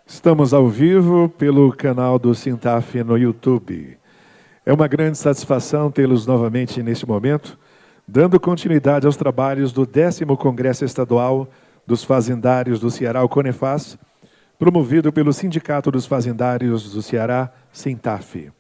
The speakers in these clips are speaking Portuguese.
Estamos ao vivo pelo canal do Sintaf no YouTube. É uma grande satisfação tê-los novamente neste momento, dando continuidade aos trabalhos do 10º Congresso Estadual dos Fazendários do Ceará, o CONEFAZ, promovido pelo Sindicato dos Fazendários do Ceará, Sintaf.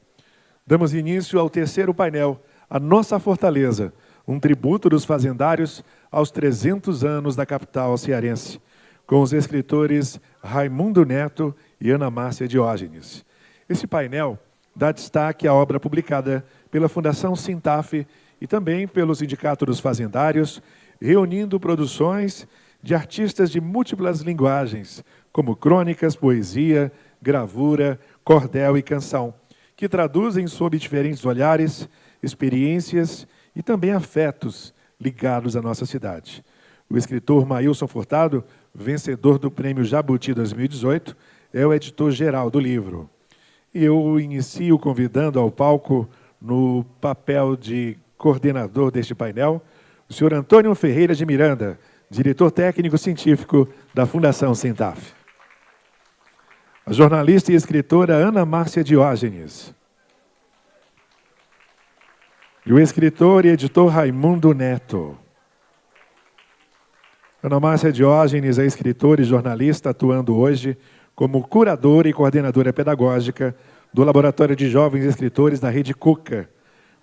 Damos início ao terceiro painel, A Nossa Fortaleza, um tributo dos fazendários aos 300 anos da capital cearense, com os escritores Raimundo Neto e Ana Márcia Diógenes. Esse painel dá destaque à obra publicada pela Fundação Sintaf e também pelo Sindicato dos Fazendários, reunindo produções de artistas de múltiplas linguagens, como crônicas, poesia, gravura, cordel e canção, que traduzem sob diferentes olhares, experiências e também afetos ligados à nossa cidade. O escritor Maílson Furtado, vencedor do Prêmio Jabuti 2018, é o editor-geral do livro. E eu inicio convidando ao palco, no papel de coordenador deste painel, o senhor Antônio Ferreira de Miranda, diretor técnico-científico da Fundação Sintaf. A jornalista e escritora Ana Márcia Diógenes. E o escritor e editor Raimundo Neto. Ana Márcia Diógenes é escritora e jornalista, atuando hoje como curadora e coordenadora pedagógica do Laboratório de Jovens Escritores da Rede Cuca,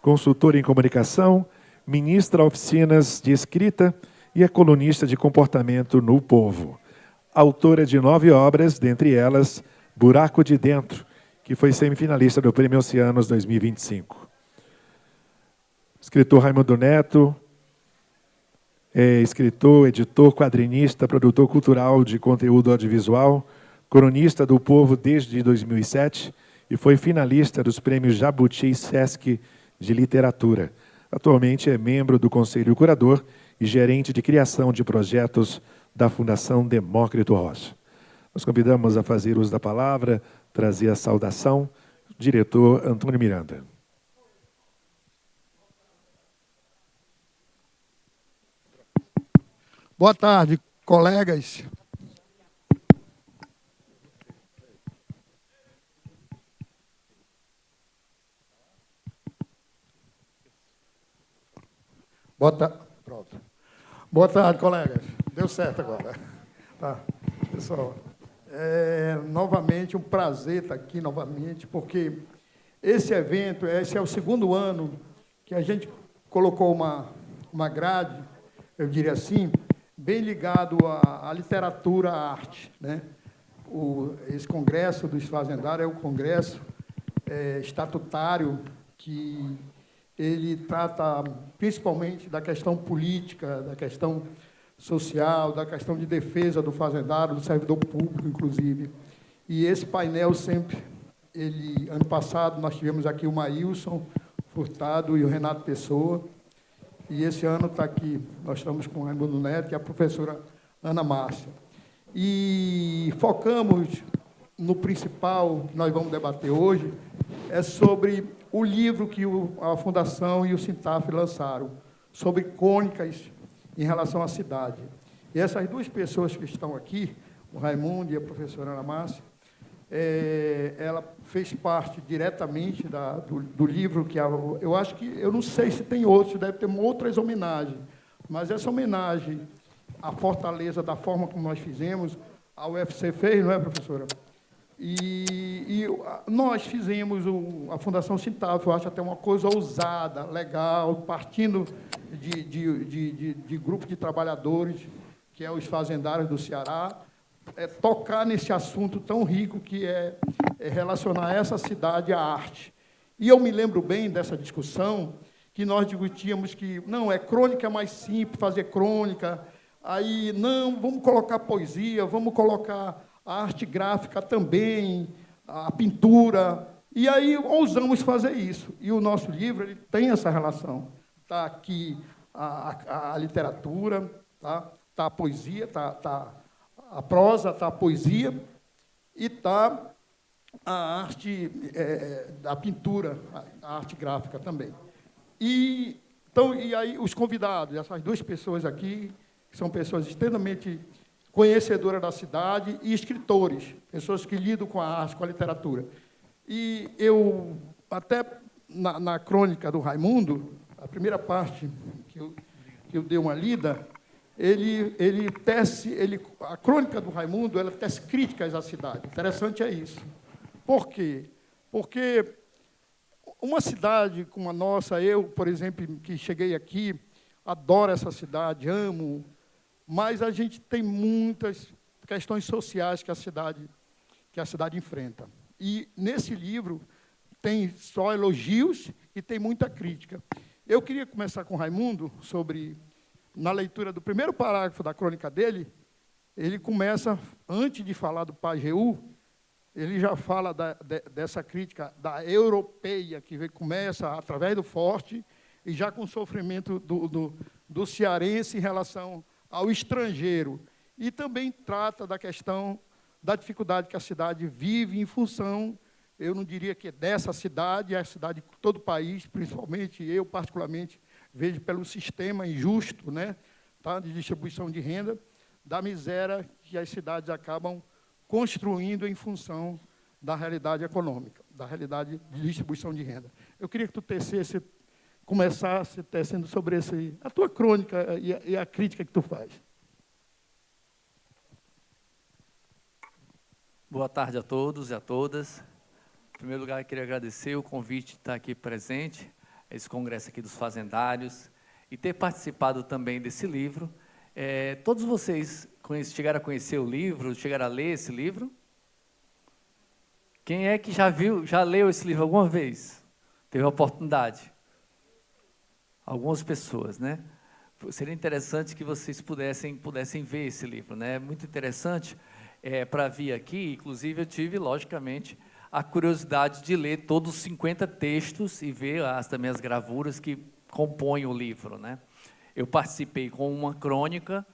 consultora em comunicação, ministra oficinas de escrita e é colunista de comportamento no Povo. Autora de 9 obras, dentre elas Buraco de Dentro, que foi semifinalista do Prêmio Oceanos 2025. Escritor Raimundo Neto é escritor, editor, quadrinista, produtor cultural de conteúdo audiovisual, cronista do Povo desde 2007 e foi finalista dos prêmios Jabuti e Sesc de Literatura. Atualmente é membro do Conselho Curador e gerente de criação de projetos da Fundação Demócrito Rocha. Nós convidamos a fazer uso da palavra, trazer a saudação, o diretor Antônio Miranda. Boa tarde, colegas. Pronto. Boa tarde, colegas. Deu certo agora. Tá. Pessoal, novamente um prazer estar aqui novamente, porque esse evento, esse é o 2º ano que a gente colocou uma grade, eu diria assim, bem ligado à literatura, à arte, né? Esse congresso dos fazendários é um congresso estatutário que ele trata principalmente da questão política, da questão social, da questão de defesa do fazendário, do servidor público, inclusive. E esse painel sempre, ano passado, nós tivemos aqui o Maílson Furtado e o Renato Pessoa, e esse ano está aqui, nós estamos com o Raimundo Neto e a professora Ana Márcia. E focamos no principal que nós vamos debater hoje, é sobre o livro que a Fundação e o Sintaf lançaram, sobre crônicas em relação à cidade. E essas duas pessoas que estão aqui, o Raimundo e a professora Ana Márcia, ela fez parte diretamente do livro que eu acho que, eu não sei se tem outros, deve ter outras homenagens, mas essa homenagem à Fortaleza, da forma como nós fizemos, a UFC fez, não é, professora? E nós fizemos, a Fundação Sintaf, eu acho até uma coisa ousada, legal, partindo de grupo de trabalhadores, que é os fazendários do Ceará, tocar nesse assunto tão rico que é relacionar essa cidade à arte. E eu me lembro bem dessa discussão, que nós discutíamos que, não, crônica é mais simples, fazer crônica, aí, não, vamos colocar poesia, vamos colocar a arte gráfica também, a pintura, e aí ousamos fazer isso. E o nosso livro ele tem essa relação. Está aqui a literatura, tá a poesia, está a prosa, está a poesia, e está a arte da pintura, a arte gráfica também. E aí os convidados, essas duas pessoas aqui, que são pessoas extremamente conhecedora da cidade, e escritores, pessoas que lidam com a arte, com a literatura. E eu, até na crônica do Raimundo, a primeira parte que eu dei uma lida, a crônica do Raimundo, ela tece críticas à cidade. Interessante é isso. Por quê? Porque uma cidade como a nossa, eu, por exemplo, que cheguei aqui, adoro essa cidade, amo, mas a gente tem muitas questões sociais que a cidade enfrenta. E, nesse livro, tem só elogios e tem muita crítica. Eu queria começar com o Raimundo sobre, na leitura do primeiro parágrafo da crônica dele, ele começa, antes de falar do Pajeú, ele já fala dessa crítica da europeia, que começa através do Forte, e já com o sofrimento do cearense em relação ao estrangeiro. E também trata da questão da dificuldade que a cidade vive em função, eu não diria que é dessa cidade, é a cidade de todo o país, principalmente eu, particularmente, vejo pelo sistema injusto, né, tá, de distribuição de renda, da miséria que as cidades acabam construindo em função da realidade econômica, da realidade de distribuição de renda. Eu queria que tu começasse tecendo sobre a tua crônica e a crítica que tu faz. Boa tarde a todos e a todas. Em primeiro lugar, eu queria agradecer o convite de estar aqui presente, esse congresso aqui dos fazendários, e ter participado também desse livro. Todos vocês chegaram a conhecer o livro, chegaram a ler esse livro? Quem é que já leu esse livro alguma vez? Teve a oportunidade? Algumas pessoas, né? Seria interessante que vocês pudessem ver esse livro, né? É muito interessante para vir aqui. Inclusive, eu tive, logicamente, a curiosidade de ler todos os 50 textos e ver também as gravuras que compõem o livro, né? Eu participei com uma crônica,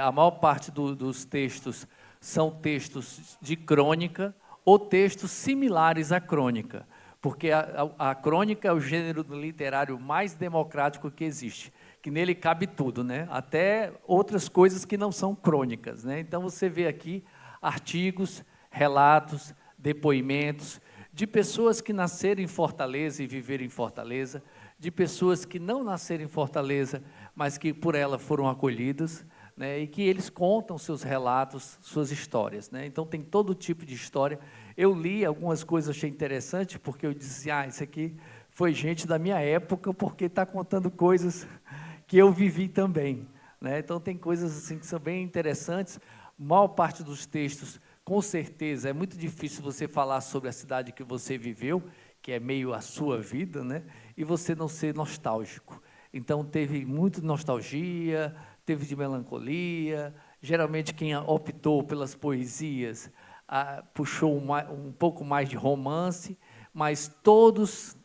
a maior parte dos textos são textos de crônica ou textos similares à crônica, porque a crônica é o gênero literário mais democrático que existe, que nele cabe tudo, né? Até outras coisas que não são crônicas, né? Então, você vê aqui artigos, relatos, depoimentos de pessoas que nasceram em Fortaleza e viveram em Fortaleza, de pessoas que não nasceram em Fortaleza, mas que por ela foram acolhidas, né, e que eles contam seus relatos, suas histórias, né? Então, tem todo tipo de história. Eu li algumas coisas, achei interessante, porque eu disse, isso aqui foi gente da minha época, porque está contando coisas que eu vivi também, né? Então, tem coisas assim que são bem interessantes. A maior parte dos textos, com certeza, é muito difícil você falar sobre a cidade que você viveu, que é meio a sua vida, né? E você não ser nostálgico. Então, teve muito de nostalgia, teve de melancolia. Geralmente, quem optou pelas poesias puxou um pouco mais de romance, mas todos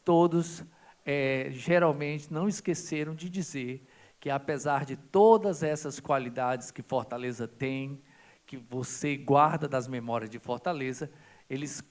geralmente não esqueceram de dizer que, apesar de todas essas qualidades que Fortaleza tem, que você guarda das memórias de Fortaleza, eles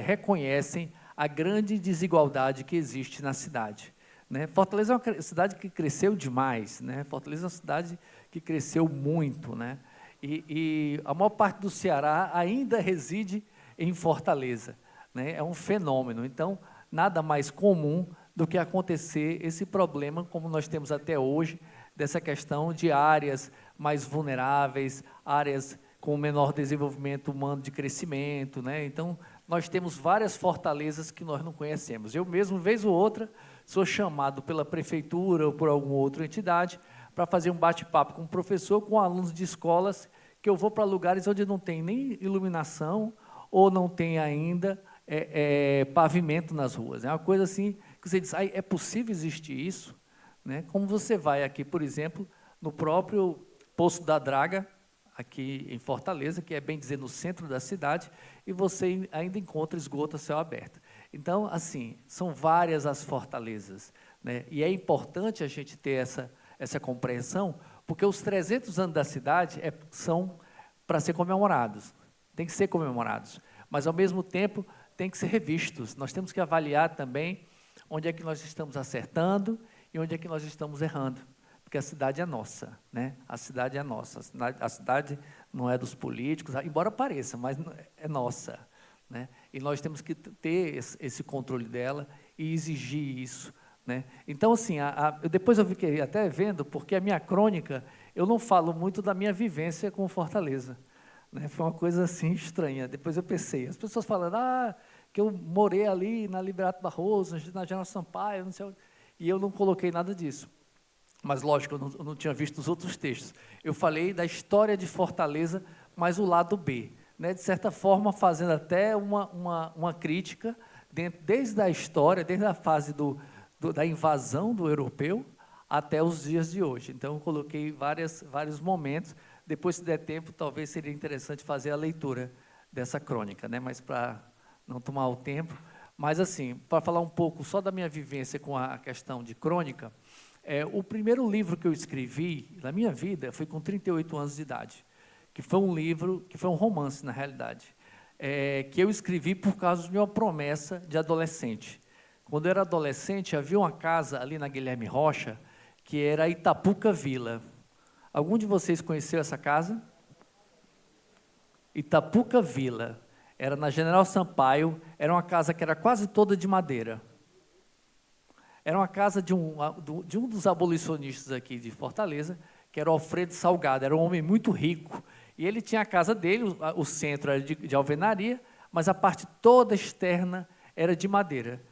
reconhecem a grande desigualdade que existe na cidade, né? Fortaleza é uma cidade que cresceu demais, né? Fortaleza é uma cidade que cresceu muito, né? E a maior parte do Ceará ainda reside em Fortaleza, né? É um fenômeno. Então, nada mais comum do que acontecer esse problema, como nós temos até hoje, dessa questão de áreas mais vulneráveis, áreas com menor desenvolvimento humano de crescimento, né? Então, nós temos várias fortalezas que nós não conhecemos. Eu mesmo, vez ou outra, sou chamado pela prefeitura ou por alguma outra entidade para fazer um bate-papo com um professor, com alunos de escolas, que eu vou para lugares onde não tem nem iluminação ou não tem ainda pavimento nas ruas. É uma coisa assim que você diz, é possível existir isso? Né? Como você vai aqui, por exemplo, no próprio Poço da Draga, aqui em Fortaleza, que é, bem dizer, no centro da cidade, e você ainda encontra esgoto a céu aberto. Então, assim, são várias as fortalezas, né? E é importante a gente ter essa compreensão, porque os 300 anos da cidade são para ser comemorados, tem que ser comemorados, mas, ao mesmo tempo, tem que ser revistos. Nós temos que avaliar também onde é que nós estamos acertando e onde é que nós estamos errando. Porque porque a cidade é nossa, né? A cidade é nossa, a cidade não é dos políticos, embora pareça, mas é nossa, né? E nós temos que ter esse controle dela e exigir isso, né? Então, assim, depois eu fiquei até vendo, porque a minha crônica, eu não falo muito da minha vivência com Fortaleza, né? Foi uma coisa assim estranha. Depois eu pensei, as pessoas falando, que eu morei ali na Liberato Barroso, na General Sampaio, não sei onde, e eu não coloquei nada disso. Mas, lógico, eu não tinha visto os outros textos. Eu falei da história de Fortaleza, mas o lado B, né? De certa forma, fazendo até uma crítica, desde a história, desde a fase da invasão do europeu até os dias de hoje. Então, eu coloquei vários momentos. Depois, se der tempo, talvez seria interessante fazer a leitura dessa crônica, né? Mas para não tomar o tempo. Mas, assim, para falar um pouco só da minha vivência com a questão de crônica, o primeiro livro que eu escrevi na minha vida foi com 38 anos de idade, que foi um livro, que foi um romance, na realidade, que eu escrevi por causa de uma promessa de adolescente. Quando eu era adolescente, havia uma casa ali na Guilherme Rocha, que era Itapuca Vila. Algum de vocês conheceu essa casa? Itapuca Vila. Era na General Sampaio, era uma casa que era quase toda de madeira. Era uma casa de um dos abolicionistas aqui de Fortaleza, que era o Alfredo Salgado, era um homem muito rico. E ele tinha a casa dele, o centro era de alvenaria, mas a parte toda externa era de madeira.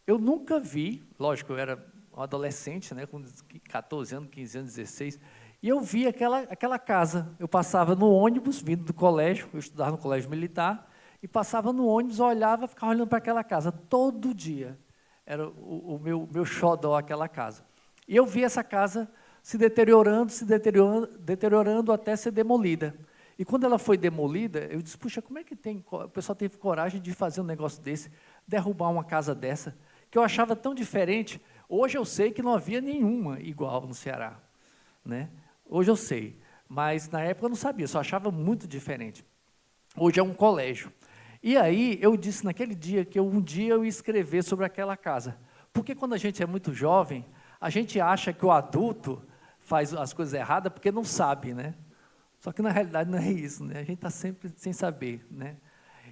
Eu nunca vi, lógico, eu era um adolescente, né, com 14 anos, 15 anos, 16, e eu vi aquela casa. Eu passava no ônibus, vindo do colégio, eu estudava no colégio militar, e passava no ônibus, olhava, ficava olhando para aquela casa todo dia. Era o meu xodó, aquela casa. E eu vi essa casa se deteriorando até ser demolida. E quando ela foi demolida, eu disse, puxa, como é que o pessoal teve coragem de fazer um negócio desse, derrubar uma casa dessa, que eu achava tão diferente. Hoje eu sei que não havia nenhuma igual no Ceará, né? Hoje eu sei, mas na época eu não sabia, só achava muito diferente. Hoje é um colégio. E aí, eu disse naquele dia que um dia eu ia escrever sobre aquela casa. Porque quando a gente é muito jovem, a gente acha que o adulto faz as coisas erradas porque não sabe, né? Só que, na realidade, não é isso, né? A gente está sempre sem saber, né?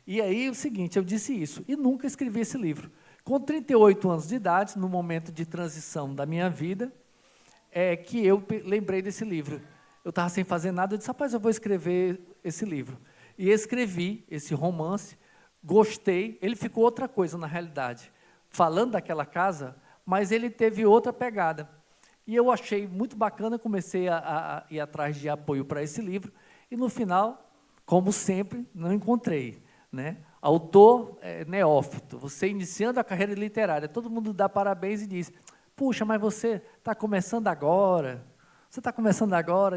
E aí, o seguinte, eu disse isso, e nunca escrevi esse livro. Com 38 anos de idade, no momento de transição da minha vida, que eu lembrei desse livro. Eu estava sem fazer nada, eu disse, rapaz, eu vou escrever esse livro. E escrevi esse romance, gostei, ele ficou outra coisa na realidade, falando daquela casa, mas ele teve outra pegada. E eu achei muito bacana, comecei a ir atrás de apoio para esse livro, e no final, como sempre, não encontrei, né? Autor neófito, você iniciando a carreira literária, todo mundo dá parabéns e diz, puxa, mas você está começando agora,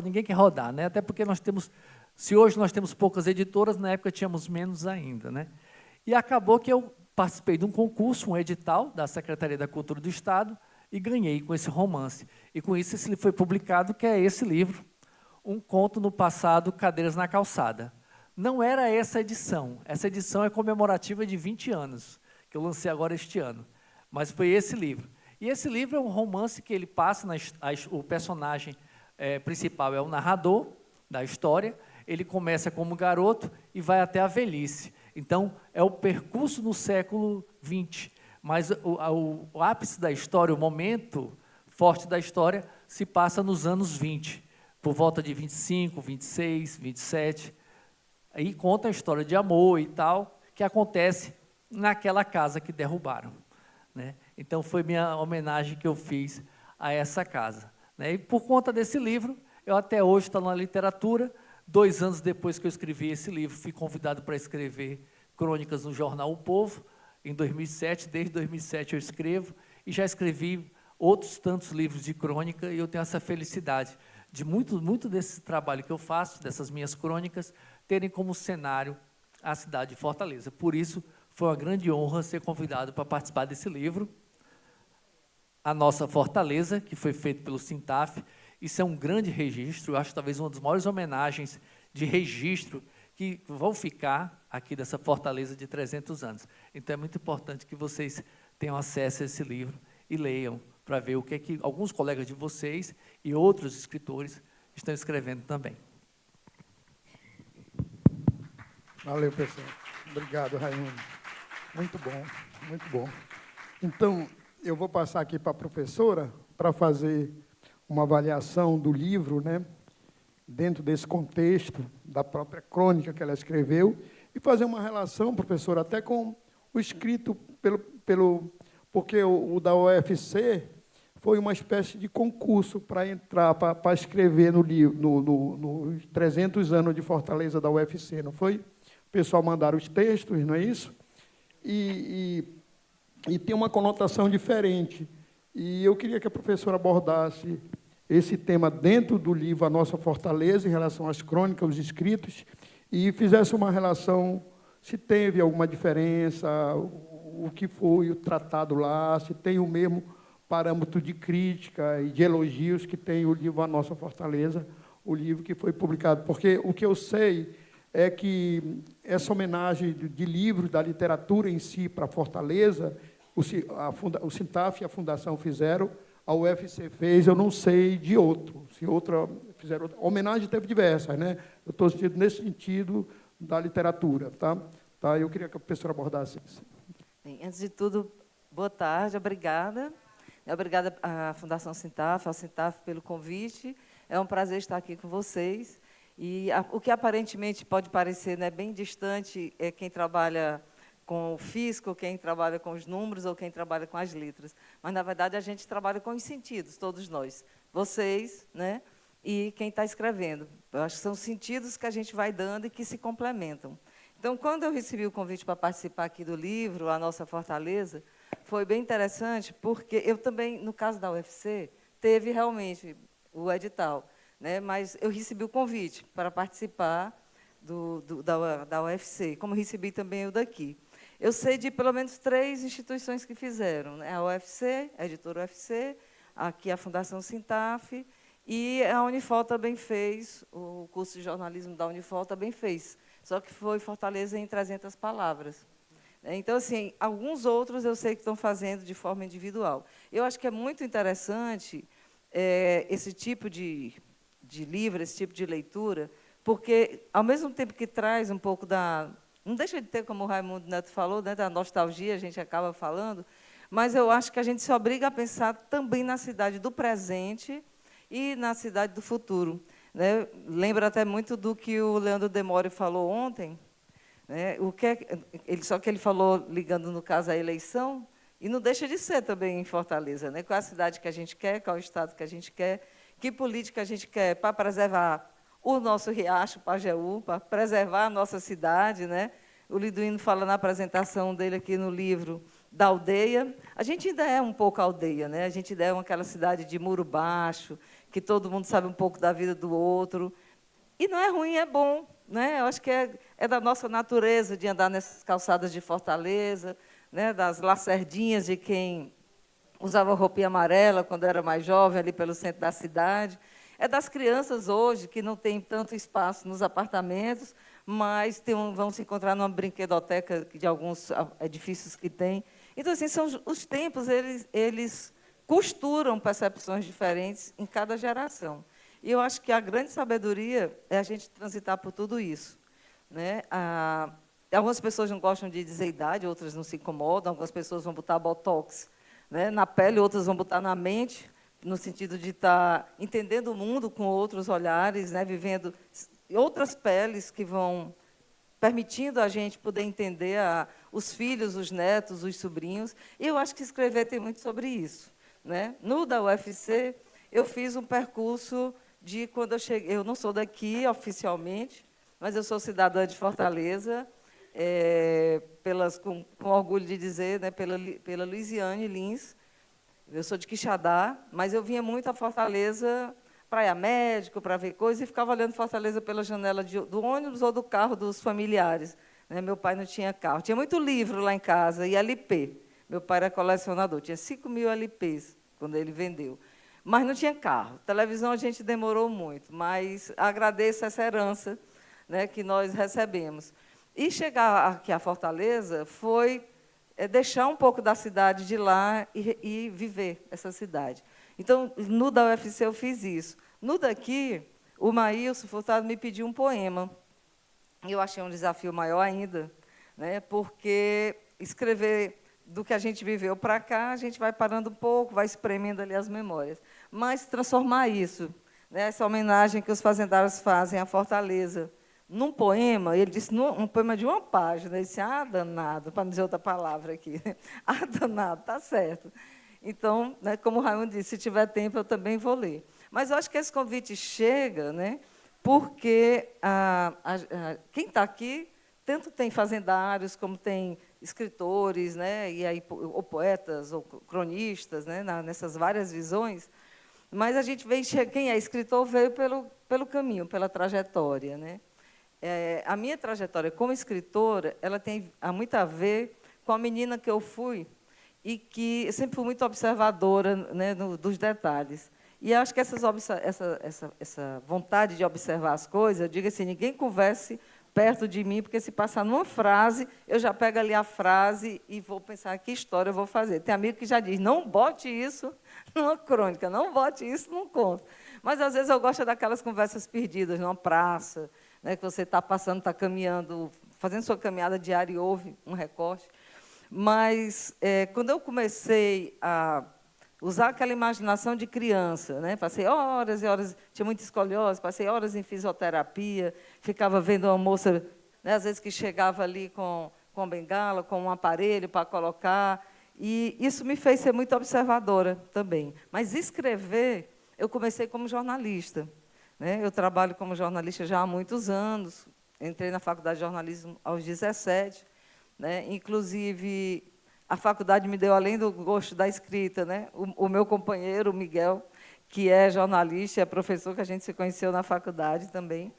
ninguém quer rodar, né? Até porque se hoje nós temos poucas editoras, na época tínhamos menos ainda, né? E acabou que eu participei de um concurso, um edital da Secretaria da Cultura do Estado, e ganhei com esse romance. E com isso esse livro foi publicado, que é esse livro, Um Conto no Passado, Cadeiras na Calçada. Não era essa edição é comemorativa de 20 anos, que eu lancei agora este ano, mas foi esse livro. E esse livro é um romance que ele passa, o personagem principal é o narrador da história, ele começa como garoto e vai até a velhice. Então, é o percurso no século XX, mas o ápice da história, o momento forte da história, se passa nos anos 20, por volta de 25, 26, 27. Aí conta a história de amor e tal, que acontece naquela casa que derrubaram, né? Então, foi minha homenagem que eu fiz a essa casa, né? E por conta desse livro, eu até hoje estou na literatura. 2 anos depois que eu escrevi esse livro, fui convidado para escrever crônicas no jornal O Povo, em 2007. Desde 2007 eu escrevo, e já escrevi outros tantos livros de crônica, e eu tenho essa felicidade de muito desse trabalho que eu faço, dessas minhas crônicas, terem como cenário a cidade de Fortaleza. Por isso, foi uma grande honra ser convidado para participar desse livro, A Nossa Fortaleza, que foi feito pelo Sintaf. Isso é um grande registro, eu acho talvez uma das maiores homenagens de registro que vão ficar aqui dessa Fortaleza de 300 anos. Então, é muito importante que vocês tenham acesso a esse livro e leiam, para ver o que é que alguns colegas de vocês e outros escritores estão escrevendo também. Valeu, pessoal. Obrigado, Raimundo. Muito bom, muito bom. Então, eu vou passar aqui para a professora para fazer uma avaliação do livro, né, dentro desse contexto da própria crônica que ela escreveu, e fazer uma relação, professora, até com o escrito porque o da UFC foi uma espécie de concurso para entrar, para escrever no livro, nos 300 anos de Fortaleza da UFC, não foi? O pessoal mandaram os textos, não é isso? E tem uma conotação diferente. E eu queria que a professora abordasse esse tema dentro do livro A Nossa Fortaleza, em relação às crônicas, os escritos, e fizesse uma relação, se teve alguma diferença, o que foi o tratado lá, se tem o mesmo parâmetro de crítica e de elogios que tem o livro A Nossa Fortaleza, o livro que foi publicado. Porque o que eu sei é que essa homenagem de livros, da literatura em si para Fortaleza, o Sintaf e a Fundação fizeram, a UFC fez, eu não sei de outro. Se outra fizeram outra. A homenagem teve diversas, né? Eu estou sentindo nesse sentido da literatura, tá? Eu queria que a professora abordasse isso. Bem, antes de tudo, boa tarde, obrigada. Obrigada à Fundação Sintaf, ao Sintaf pelo convite. É um prazer estar aqui com vocês. E o que aparentemente pode parecer, né, bem distante é quem trabalha com o físico, quem trabalha com os números ou quem trabalha com as letras. Mas, na verdade, a gente trabalha com os sentidos, todos nós. Vocês, né, e quem está escrevendo. Eu acho que são sentidos que a gente vai dando e que se complementam. Então, quando eu recebi o convite para participar aqui do livro, A Nossa Fortaleza, foi bem interessante, porque eu também, no caso da UFC, teve realmente o edital, né, mas eu recebi o convite para participar da UFC, como recebi também o daqui. Eu sei de pelo menos 3 instituições que fizeram, né? A UFC, a editora UFC, aqui a Fundação Sintaf, e a Unifol também fez, o curso de jornalismo da Unifol também fez, só que foi Fortaleza em 300 palavras. Então, assim, alguns outros eu sei que estão fazendo de forma individual. Eu acho que é muito interessante esse tipo de livro, esse tipo de leitura, porque, ao mesmo tempo que traz um pouco da... Não deixa de ter, como o Raimundo Neto falou, né, da nostalgia, a gente acaba falando, mas eu acho que a gente se obriga a pensar também na cidade do presente e na cidade do futuro, né? Lembra até muito do que o Leandro Demore falou ontem, né? Só que ele falou, ligando, no caso, à eleição, e não deixa de ser também em Fortaleza, né? Qual é a cidade que a gente quer, qual é o estado que a gente quer, que política a gente quer para preservar o nosso riacho, Pajeú, para preservar a nossa cidade, né? O Liduíno fala na apresentação dele aqui no livro da aldeia. A gente ainda é um pouco aldeia, né? A gente ainda é aquela cidade de muro baixo, que todo mundo sabe um pouco da vida do outro. E não é ruim, é bom, né? Eu acho que é da nossa natureza de andar nessas calçadas de Fortaleza, né? Das lacerdinhas de quem usava roupinha amarela quando era mais jovem, ali pelo centro da cidade. É das crianças hoje, que não tem tanto espaço nos apartamentos, mas vão se encontrar numa brinquedoteca de alguns edifícios que tem. Então, assim, são os tempos, eles costuram percepções diferentes em cada geração. E eu acho que a grande sabedoria é a gente transitar por tudo isso, né? Algumas pessoas não gostam de dizer idade, outras não se incomodam, algumas pessoas vão botar botox, né, na pele, outras vão botar na mente, no sentido de estar entendendo o mundo com outros olhares, né, vivendo outras peles que vão permitindo a gente poder entender os filhos, os netos, os sobrinhos. E eu acho que escrever tem muito sobre isso, né? No da UFC, eu fiz um percurso de quando eu cheguei. Eu não sou daqui oficialmente, mas eu sou cidadã de Fortaleza, com orgulho de dizer, né, pela Luiziane Lins. Eu sou de Quixadá, mas eu vinha muito a Fortaleza para ir a médico, para ver coisas, e ficava olhando Fortaleza pela janela do ônibus ou do carro dos familiares, né? Meu pai não tinha carro. Tinha muito livro lá em casa, e LP. Meu pai era colecionador, tinha 5.000 LPs quando ele vendeu. Mas não tinha carro. Televisão a gente demorou muito, mas agradeço essa herança, né, que nós recebemos. E chegar aqui a Fortaleza foi deixar um pouco da cidade de lá e viver essa cidade. Então, no da UFC eu fiz isso. No daqui, o Maílson Furtado me pediu um poema. Eu achei um desafio maior ainda, né, porque escrever do que a gente viveu para cá, a gente vai parando um pouco, vai espremendo ali as memórias. Mas transformar isso, né, essa homenagem que os fazendários fazem à Fortaleza, num poema, ele disse, um poema de uma página, ele disse, danado, para não dizer outra palavra aqui, né? Danado, está certo. Então, né, como o Raimundo disse, se tiver tempo, eu também vou ler. Mas eu acho que esse convite chega, né, porque quem está aqui, tanto tem fazendários, como tem escritores, né, e aí, ou poetas, ou cronistas, né, nessas várias visões, mas a gente vê, quem é escritor veio pelo caminho, pela trajetória, né? A minha trajetória como escritora, ela tem muito a ver com a menina que eu fui e que eu sempre fui muito observadora, né, dos detalhes. E acho que essa vontade de observar as coisas, eu digo assim, ninguém converse perto de mim, porque se passar numa frase, eu já pego ali a frase e vou pensar que história eu vou fazer. Tem amigo que já diz, não bote isso numa crônica, não bote isso num conto. Mas, às vezes, eu gosto daquelas conversas perdidas, numa praça, né, que você está passando, está caminhando, fazendo sua caminhada diária e ouve um recorte. Mas, quando eu comecei a usar aquela imaginação de criança, né? Passei horas e horas, tinha muita escoliose, passei horas em fisioterapia, ficava vendo uma moça, né, às vezes, que chegava ali com bengala, com um aparelho para colocar, e isso me fez ser muito observadora também. Mas escrever, eu comecei como jornalista, né? Eu trabalho como jornalista já há muitos anos, entrei na faculdade de jornalismo aos 17, né? Inclusive, a faculdade me deu, além do gosto da escrita, né, o meu companheiro, o Miguel, que é jornalista, é professor, que a gente se conheceu na faculdade também.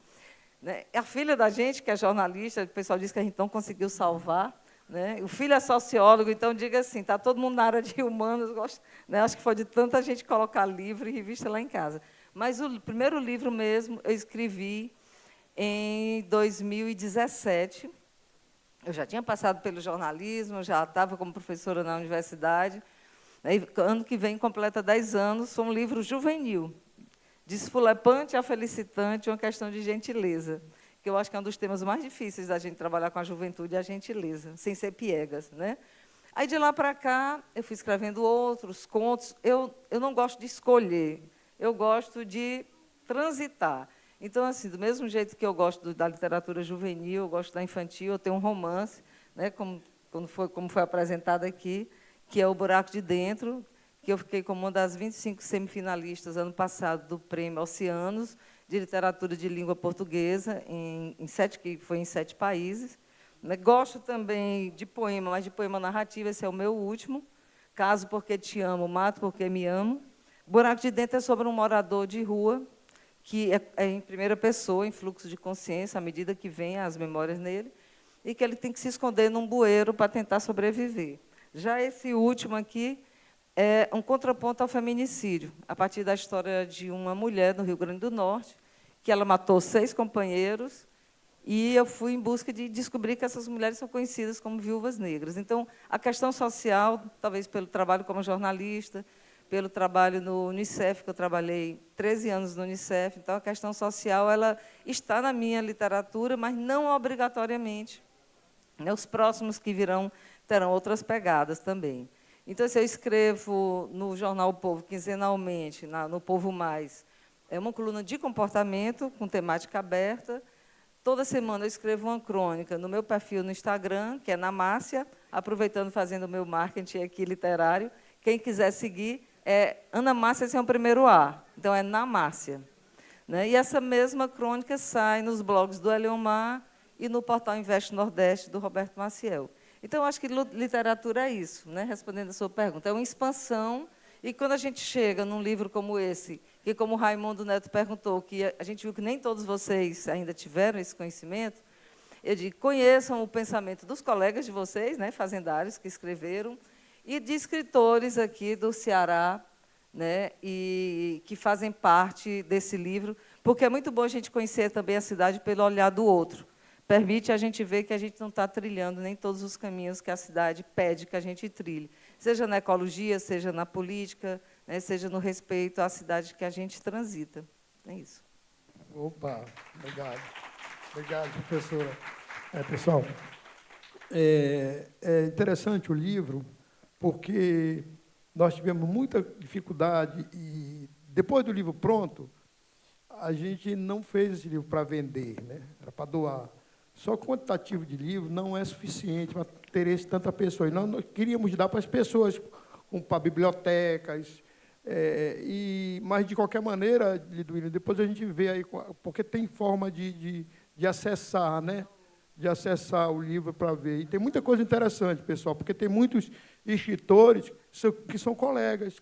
Né? A filha da gente, que é jornalista, o pessoal diz que a gente não conseguiu salvar. Né? O filho é sociólogo, então, diga assim, está todo mundo na área de humanos, gosto, né? Acho que foi de tanta gente colocar livro e revista lá em casa. Mas o primeiro livro mesmo eu escrevi em 2017, eu já tinha passado pelo jornalismo, já estava como professora na universidade. Ano que vem completa 10 anos, foi um livro juvenil, desfulepante a felicitante, uma questão de gentileza, que eu acho que é um dos temas mais difíceis da gente trabalhar com a juventude, é a gentileza, sem ser piegas, né? Aí, de lá para cá, eu fui escrevendo outros contos. Eu não gosto de escolher, eu gosto de transitar. Então, assim, do mesmo jeito que eu gosto da literatura juvenil, eu gosto da infantil, eu tenho um romance, né, como foi apresentado aqui, que é O Buraco de Dentro, que eu fiquei como uma das 25 semifinalistas ano passado do Prêmio Oceanos de Literatura de Língua Portuguesa, que foi em 7 países. Gosto também de poema, mas de poema narrativo, esse é o meu último. Caso Porque Te Amo, Mato Porque Me Amo. Buraco de Dentro é sobre um morador de rua, que é em primeira pessoa, em fluxo de consciência, à medida que vem as memórias nele, e que ele tem que se esconder num bueiro para tentar sobreviver. Já esse último aqui é um contraponto ao feminicídio, a partir da história de uma mulher no Rio Grande do Norte, que ela matou 6 companheiros, e eu fui em busca de descobrir que essas mulheres são conhecidas como viúvas negras. Então, a questão social, talvez pelo trabalho como jornalista, pelo trabalho no Unicef, que eu trabalhei 13 anos no Unicef. Então, a questão social ela está na minha literatura, mas não obrigatoriamente. Os próximos que virão terão outras pegadas também. Então, se eu escrevo no jornal O Povo, quinzenalmente, no Povo Mais, é uma coluna de comportamento, com temática aberta. Toda semana eu escrevo uma crônica no meu perfil no Instagram, que é na Márcia, aproveitando, fazendo o meu marketing aqui literário. Quem quiser seguir, Ana Márcia, esse é o primeiro A, então é na Márcia. Né? E essa mesma crônica sai nos blogs do Eliomar e no portal Investe Nordeste, do Roberto Maciel. Então, eu acho que literatura é isso, né? Respondendo a sua pergunta, é uma expansão, e quando a gente chega num livro como esse, que, como o Raimundo Neto perguntou, que a gente viu que nem todos vocês ainda tiveram esse conhecimento, eu digo, conheçam o pensamento dos colegas de vocês, né, fazendários, que escreveram, e de escritores aqui do Ceará, né, e que fazem parte desse livro, porque é muito bom a gente conhecer também a cidade pelo olhar do outro, permite a gente ver que a gente não está trilhando nem todos os caminhos que a cidade pede que a gente trilhe, seja na ecologia, seja na política, né, seja no respeito à cidade que a gente transita. É isso. Opa, obrigado. Obrigado, professora. Pessoal, é interessante o livro, porque nós tivemos muita dificuldade e, depois do livro pronto, a gente não fez esse livro para vender, né? Era para doar. Só o quantitativo de livro não é suficiente para ter esse tanta pessoa. E nós queríamos dar para as pessoas, como para bibliotecas, mas, de qualquer maneira, Liduíno, depois a gente vê aí, porque tem forma de acessar, né? De acessar o livro para ver. E tem muita coisa interessante, pessoal, porque tem muitos escritores que são colegas.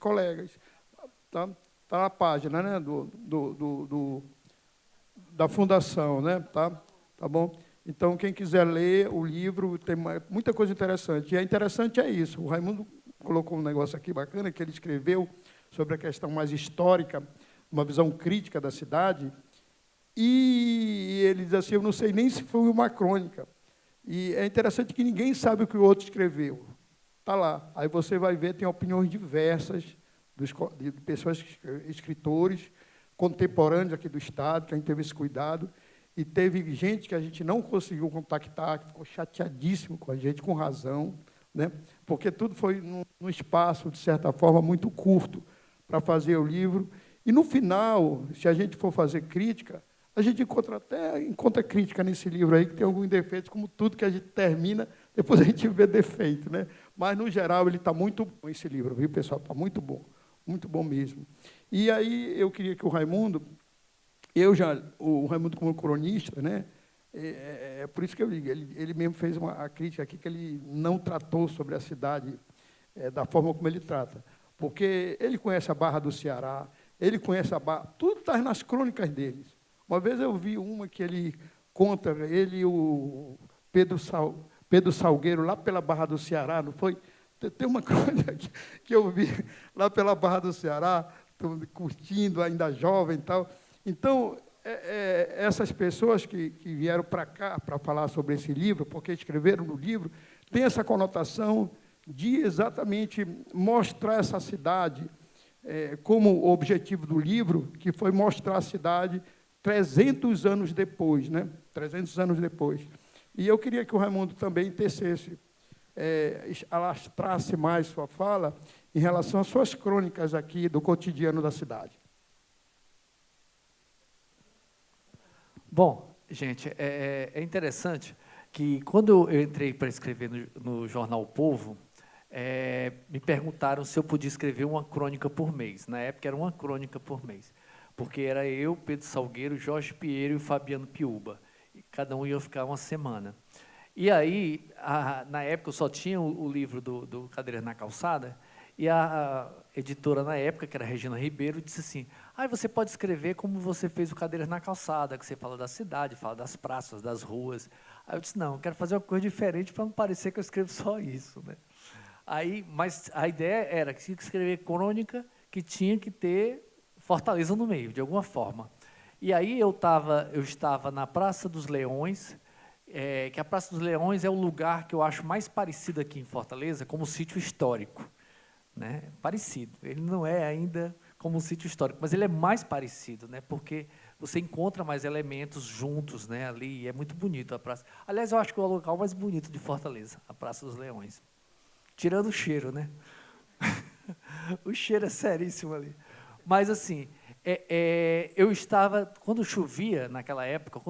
Tá na página, né? Da fundação, né? Tá bom? Então, quem quiser ler o livro, tem muita coisa interessante. E interessante é isso. O Raimundo colocou um negócio aqui bacana, que ele escreveu sobre a questão mais histórica, uma visão crítica da cidade, e ele diz assim, eu não sei nem se foi uma crônica. E é interessante que ninguém sabe o que o outro escreveu. Está lá. Aí você vai ver, tem opiniões diversas de pessoas, escritores, contemporâneos aqui do Estado, que a gente teve esse cuidado, e teve gente que a gente não conseguiu contactar, que ficou chateadíssimo com a gente, com razão, né? Porque tudo foi num espaço, de certa forma, muito curto para fazer o livro. E, no final, se a gente for fazer crítica, a gente encontra crítica nesse livro aí, que tem alguns defeitos, como tudo que a gente termina, depois a gente vê defeito, né? Mas, no geral, ele está muito bom, esse livro, viu, pessoal? Está muito bom mesmo. E aí eu queria que o Raimundo, o Raimundo como cronista, né? É por isso que eu digo, ele mesmo fez a crítica aqui, que ele não tratou sobre a cidade da forma como ele trata, porque ele conhece a Barra do Ceará, ele conhece a Barra, tudo está nas crônicas deles. Uma vez eu vi uma que ele conta, ele e o Pedro Salgueiro, lá pela Barra do Ceará, não foi? Tem uma crônica que eu vi lá pela Barra do Ceará, curtindo, ainda jovem e tal. Então, essas pessoas que vieram para cá para falar sobre esse livro, porque escreveram no livro, tem essa conotação de exatamente mostrar essa cidade como objetivo do livro, que foi mostrar a cidade 300 anos depois, né? 300 anos depois. E eu queria que o Raimundo também tecesse, alastrasse mais sua fala em relação às suas crônicas aqui do cotidiano da cidade. Bom, gente, é interessante que, quando eu entrei para escrever no jornal O Povo, me perguntaram se eu podia escrever uma crônica por mês. Na época, era uma crônica por mês, porque era eu, Pedro Salgueiro, Jorge Pinheiro e o Fabiano Piúba. E cada um ia ficar uma semana. E aí, na época, eu só tinha o livro do Cadeiras na Calçada, e a editora, na época, que era a Regina Ribeiro, disse assim, você pode escrever como você fez o Cadeiras na Calçada, que você fala da cidade, fala das praças, das ruas. Aí eu disse, não, eu quero fazer uma coisa diferente para não parecer que eu escrevo só isso, né? Mas a ideia era que tinha que escrever crônica, que tinha que ter Fortaleza no meio, de alguma forma. E aí eu estava na Praça dos Leões, que a Praça dos Leões é o lugar que eu acho mais parecido aqui em Fortaleza como sítio histórico, né? Parecido. Ele não é ainda como um sítio histórico, mas ele é mais parecido, né? Porque você encontra mais elementos juntos, né? Ali, e é muito bonito a praça. Aliás, eu acho que é o local mais bonito de Fortaleza, a Praça dos Leões. Tirando o cheiro, né? O cheiro é seríssimo ali. Mas, assim, eu estava... Quando chovia, naquela época,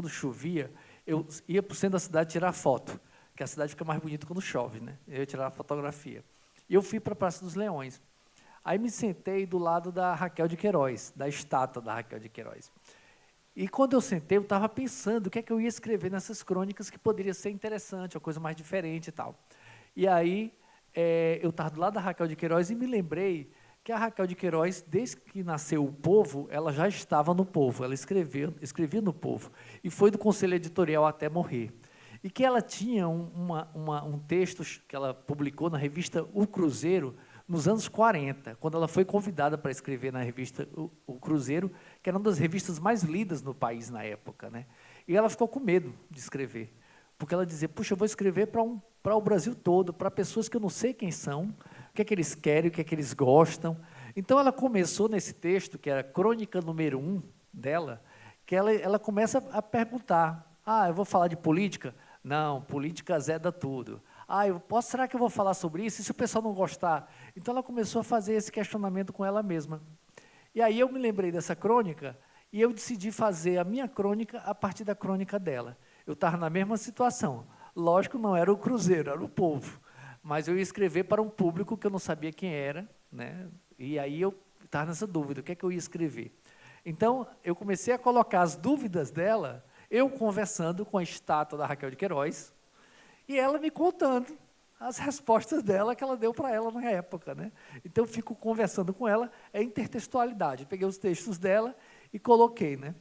eu ia para o centro da cidade tirar foto, que a cidade fica mais bonita quando chove, né? Eu ia tirar a fotografia. E eu fui para a Praça dos Leões. Aí me sentei do lado da Raquel de Queiroz, da estátua da Raquel de Queiroz. E, quando eu sentei, eu estava pensando o que é que eu ia escrever nessas crônicas que poderia ser interessante, uma coisa mais diferente e tal. E aí, eu estava do lado da Raquel de Queiroz e me lembrei que a Raquel de Queiroz, desde que nasceu o Povo, ela já estava no Povo, ela escrevia no Povo, e foi do conselho editorial até morrer. E que ela tinha um texto que ela publicou na revista O Cruzeiro, nos anos 40, quando ela foi convidada para escrever na revista O Cruzeiro, que era uma das revistas mais lidas no país na época, né? E ela ficou com medo de escrever, porque ela dizia, puxa, eu vou escrever para o Brasil todo, para pessoas que eu não sei quem são, o que é que eles querem, o que é que eles gostam. Então, ela começou nesse texto, que era a crônica número 1 dela, que ela começa a perguntar, eu vou falar de política? Não, política azeda tudo. Será que eu vou falar sobre isso? E se o pessoal não gostar? Então, ela começou a fazer esse questionamento com ela mesma. E aí eu me lembrei dessa crônica e eu decidi fazer a minha crônica a partir da crônica dela. Eu estava na mesma situação. Lógico, não era o Cruzeiro, era o povo. Mas eu ia escrever para um público que eu não sabia quem era, né? E aí eu estava nessa dúvida, o que é que eu ia escrever? Então, eu comecei a colocar as dúvidas dela, eu conversando com a estátua da Raquel de Queiroz, e ela me contando as respostas dela que ela deu para ela na época, né? Então, eu fico conversando com ela, é intertextualidade. Eu peguei os textos dela e coloquei, né?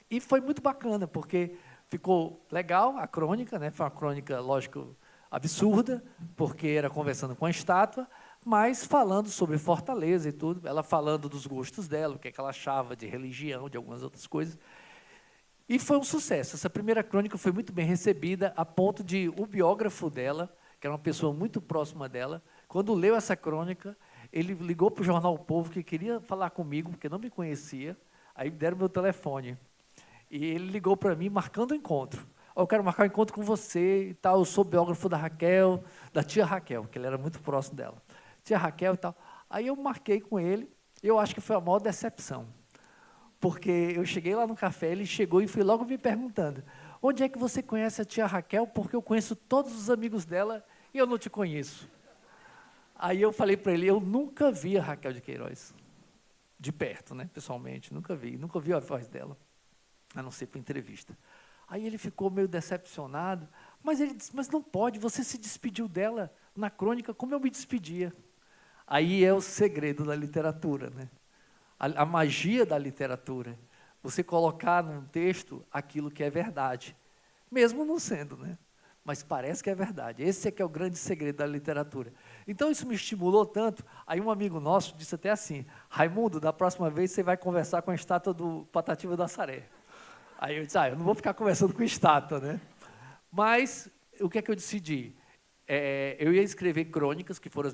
E foi muito bacana, porque ficou legal a crônica, né? Foi uma crônica, lógico, absurda, porque era conversando com a estátua, mas falando sobre Fortaleza e tudo, ela falando dos gostos dela, o que é que ela achava de religião, de algumas outras coisas. E foi um sucesso. Essa primeira crônica foi muito bem recebida, a ponto de o biógrafo dela, que era uma pessoa muito próxima dela, quando leu essa crônica, ele ligou para o jornal O Povo, que queria falar comigo, porque não me conhecia, aí me deram meu telefone. E ele ligou para mim, marcando o encontro. Eu quero marcar um encontro com você e tal, eu sou biógrafo da Raquel, da tia Raquel, que ele era muito próximo dela. Tia Raquel e tal. Aí eu marquei com ele, eu acho que foi a maior decepção. Porque eu cheguei lá no café, ele chegou e foi logo me perguntando, onde é que você conhece a tia Raquel? Porque eu conheço todos os amigos dela e eu não te conheço. Aí eu falei para ele, eu nunca vi a Raquel de Queiroz, de perto, né, pessoalmente, nunca vi a voz dela, a não ser para entrevista. Aí ele ficou meio decepcionado, mas ele disse, mas não pode, você se despediu dela na crônica como eu me despedia. Aí é o segredo da literatura, né? A magia da literatura, você colocar num texto aquilo que é verdade, mesmo não sendo, né? Mas parece que é verdade. Esse é que é o grande segredo da literatura. Então, isso me estimulou tanto. Aí um amigo nosso disse até assim, Raimundo, da próxima vez você vai conversar com a estátua do Patativa do Assaré. Aí eu disse, eu não vou ficar conversando com estátua, né? Mas, o que é que eu decidi? Eu ia escrever crônicas, que foram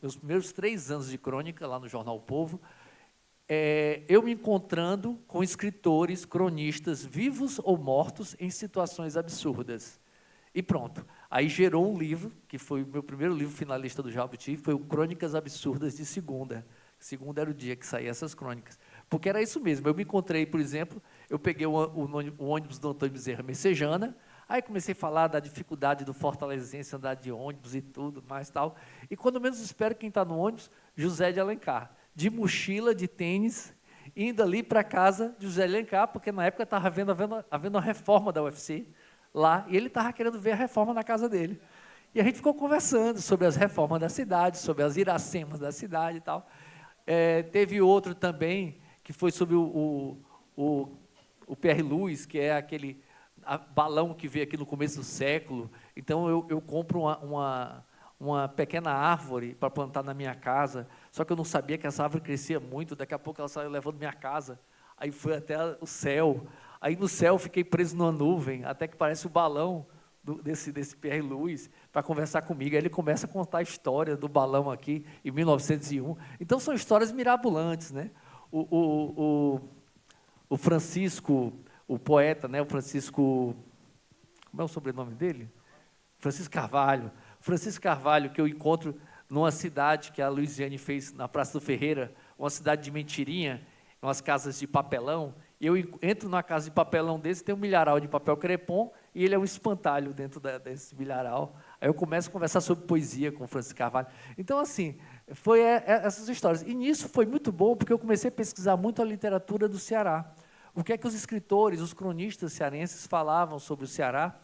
meus primeiros 3 anos de crônica, lá no Jornal O Povo, eu me encontrando com escritores, cronistas, vivos ou mortos, em situações absurdas. E pronto. Aí gerou um livro, que foi o meu primeiro livro finalista do Jabuti, foi o Crônicas Absurdas de Segunda. Segunda era o dia que saíam essas crônicas. Porque era isso mesmo. Eu me encontrei, por exemplo, eu peguei o ônibus do Antônio Bezerra Messejana, aí comecei a falar da dificuldade do fortalezense andar de ônibus e tudo, mais tal. E quando menos espero, quem está no ônibus, José de Alencar, de mochila, de tênis, indo ali para a casa de José de Alencar, porque na época estava havendo a reforma da UFC lá, e ele estava querendo ver a reforma na casa dele. E a gente ficou conversando sobre as reformas da cidade, sobre as iracemas da cidade e tal. Teve outro também, que foi sobre o Pierre Louis, que é aquele balão que veio aqui no começo do século. Então, eu compro uma pequena árvore para plantar na minha casa, só que eu não sabia que essa árvore crescia muito, daqui a pouco ela saiu levando minha casa, aí foi até o céu, aí no céu fiquei preso numa nuvem, até que parece o balão desse Pierre Louis, para conversar comigo. Aí ele começa a contar a história do balão aqui, em 1901. Então, são histórias mirabolantes, né? O Francisco, o poeta, né? O Francisco, como é o sobrenome dele? Francisco Carvalho. Francisco Carvalho, que eu encontro numa cidade que a Luiziane fez na Praça do Ferreira, uma cidade de mentirinha, umas casas de papelão, e eu entro na casa de papelão desse, tem um milharal de papel crepom, e ele é um espantalho dentro desse milharal. Aí eu começo a conversar sobre poesia com o Francisco Carvalho. Então, assim, foi essas histórias. E nisso foi muito bom, porque eu comecei a pesquisar muito a literatura do Ceará. O que é que os escritores, os cronistas cearenses falavam sobre o Ceará,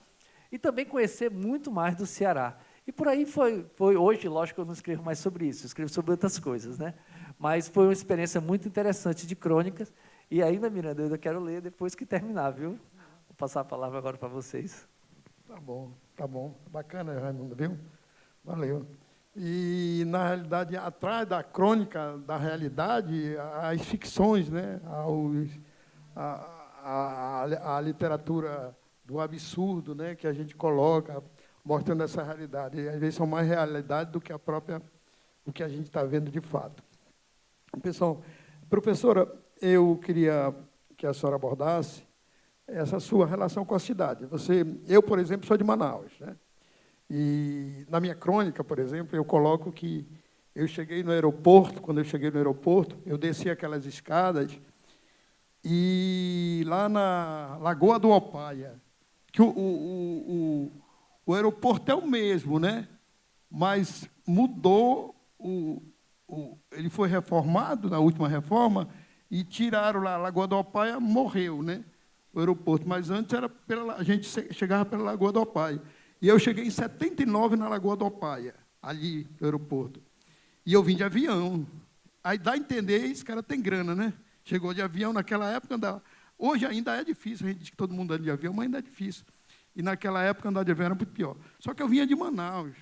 e também conhecer muito mais do Ceará. E por aí foi. Hoje, lógico que eu não escrevo mais sobre isso, eu escrevo sobre outras coisas, né? Mas foi uma experiência muito interessante de crônicas. E ainda, Miranda, eu ainda quero ler depois que terminar, viu? Vou passar a palavra agora para vocês. Tá bom. Bacana, Raimundo, viu? Valeu. E, na realidade, atrás da crônica da realidade, as ficções, né? A literatura do absurdo, né, que a gente coloca, mostrando essa realidade. E, às vezes, são mais realidade do que o que a gente está vendo de fato. Pessoal, professora, eu queria que a senhora abordasse essa sua relação com a cidade. Eu, por exemplo, sou de Manaus, né? E na minha crônica, por exemplo, eu coloco que eu cheguei no aeroporto, quando eu cheguei no aeroporto, eu desci aquelas escadas e lá na Lagoa do Opaia, que o aeroporto é o mesmo, né? Mas mudou, ele foi reformado na última reforma e tiraram lá, a Lagoa do Opaia morreu, né? O aeroporto, mas antes a gente chegava pela Lagoa do Opaia. E eu cheguei em 79 na Lagoa do Opaia, ali no aeroporto. E eu vim de avião. Aí dá a entender, esse cara tem grana, né? Chegou de avião, naquela época andava. Hoje ainda é difícil, a gente diz que todo mundo anda de avião, mas ainda é difícil. E naquela época andar de avião era muito pior. Só que eu vinha de Manaus.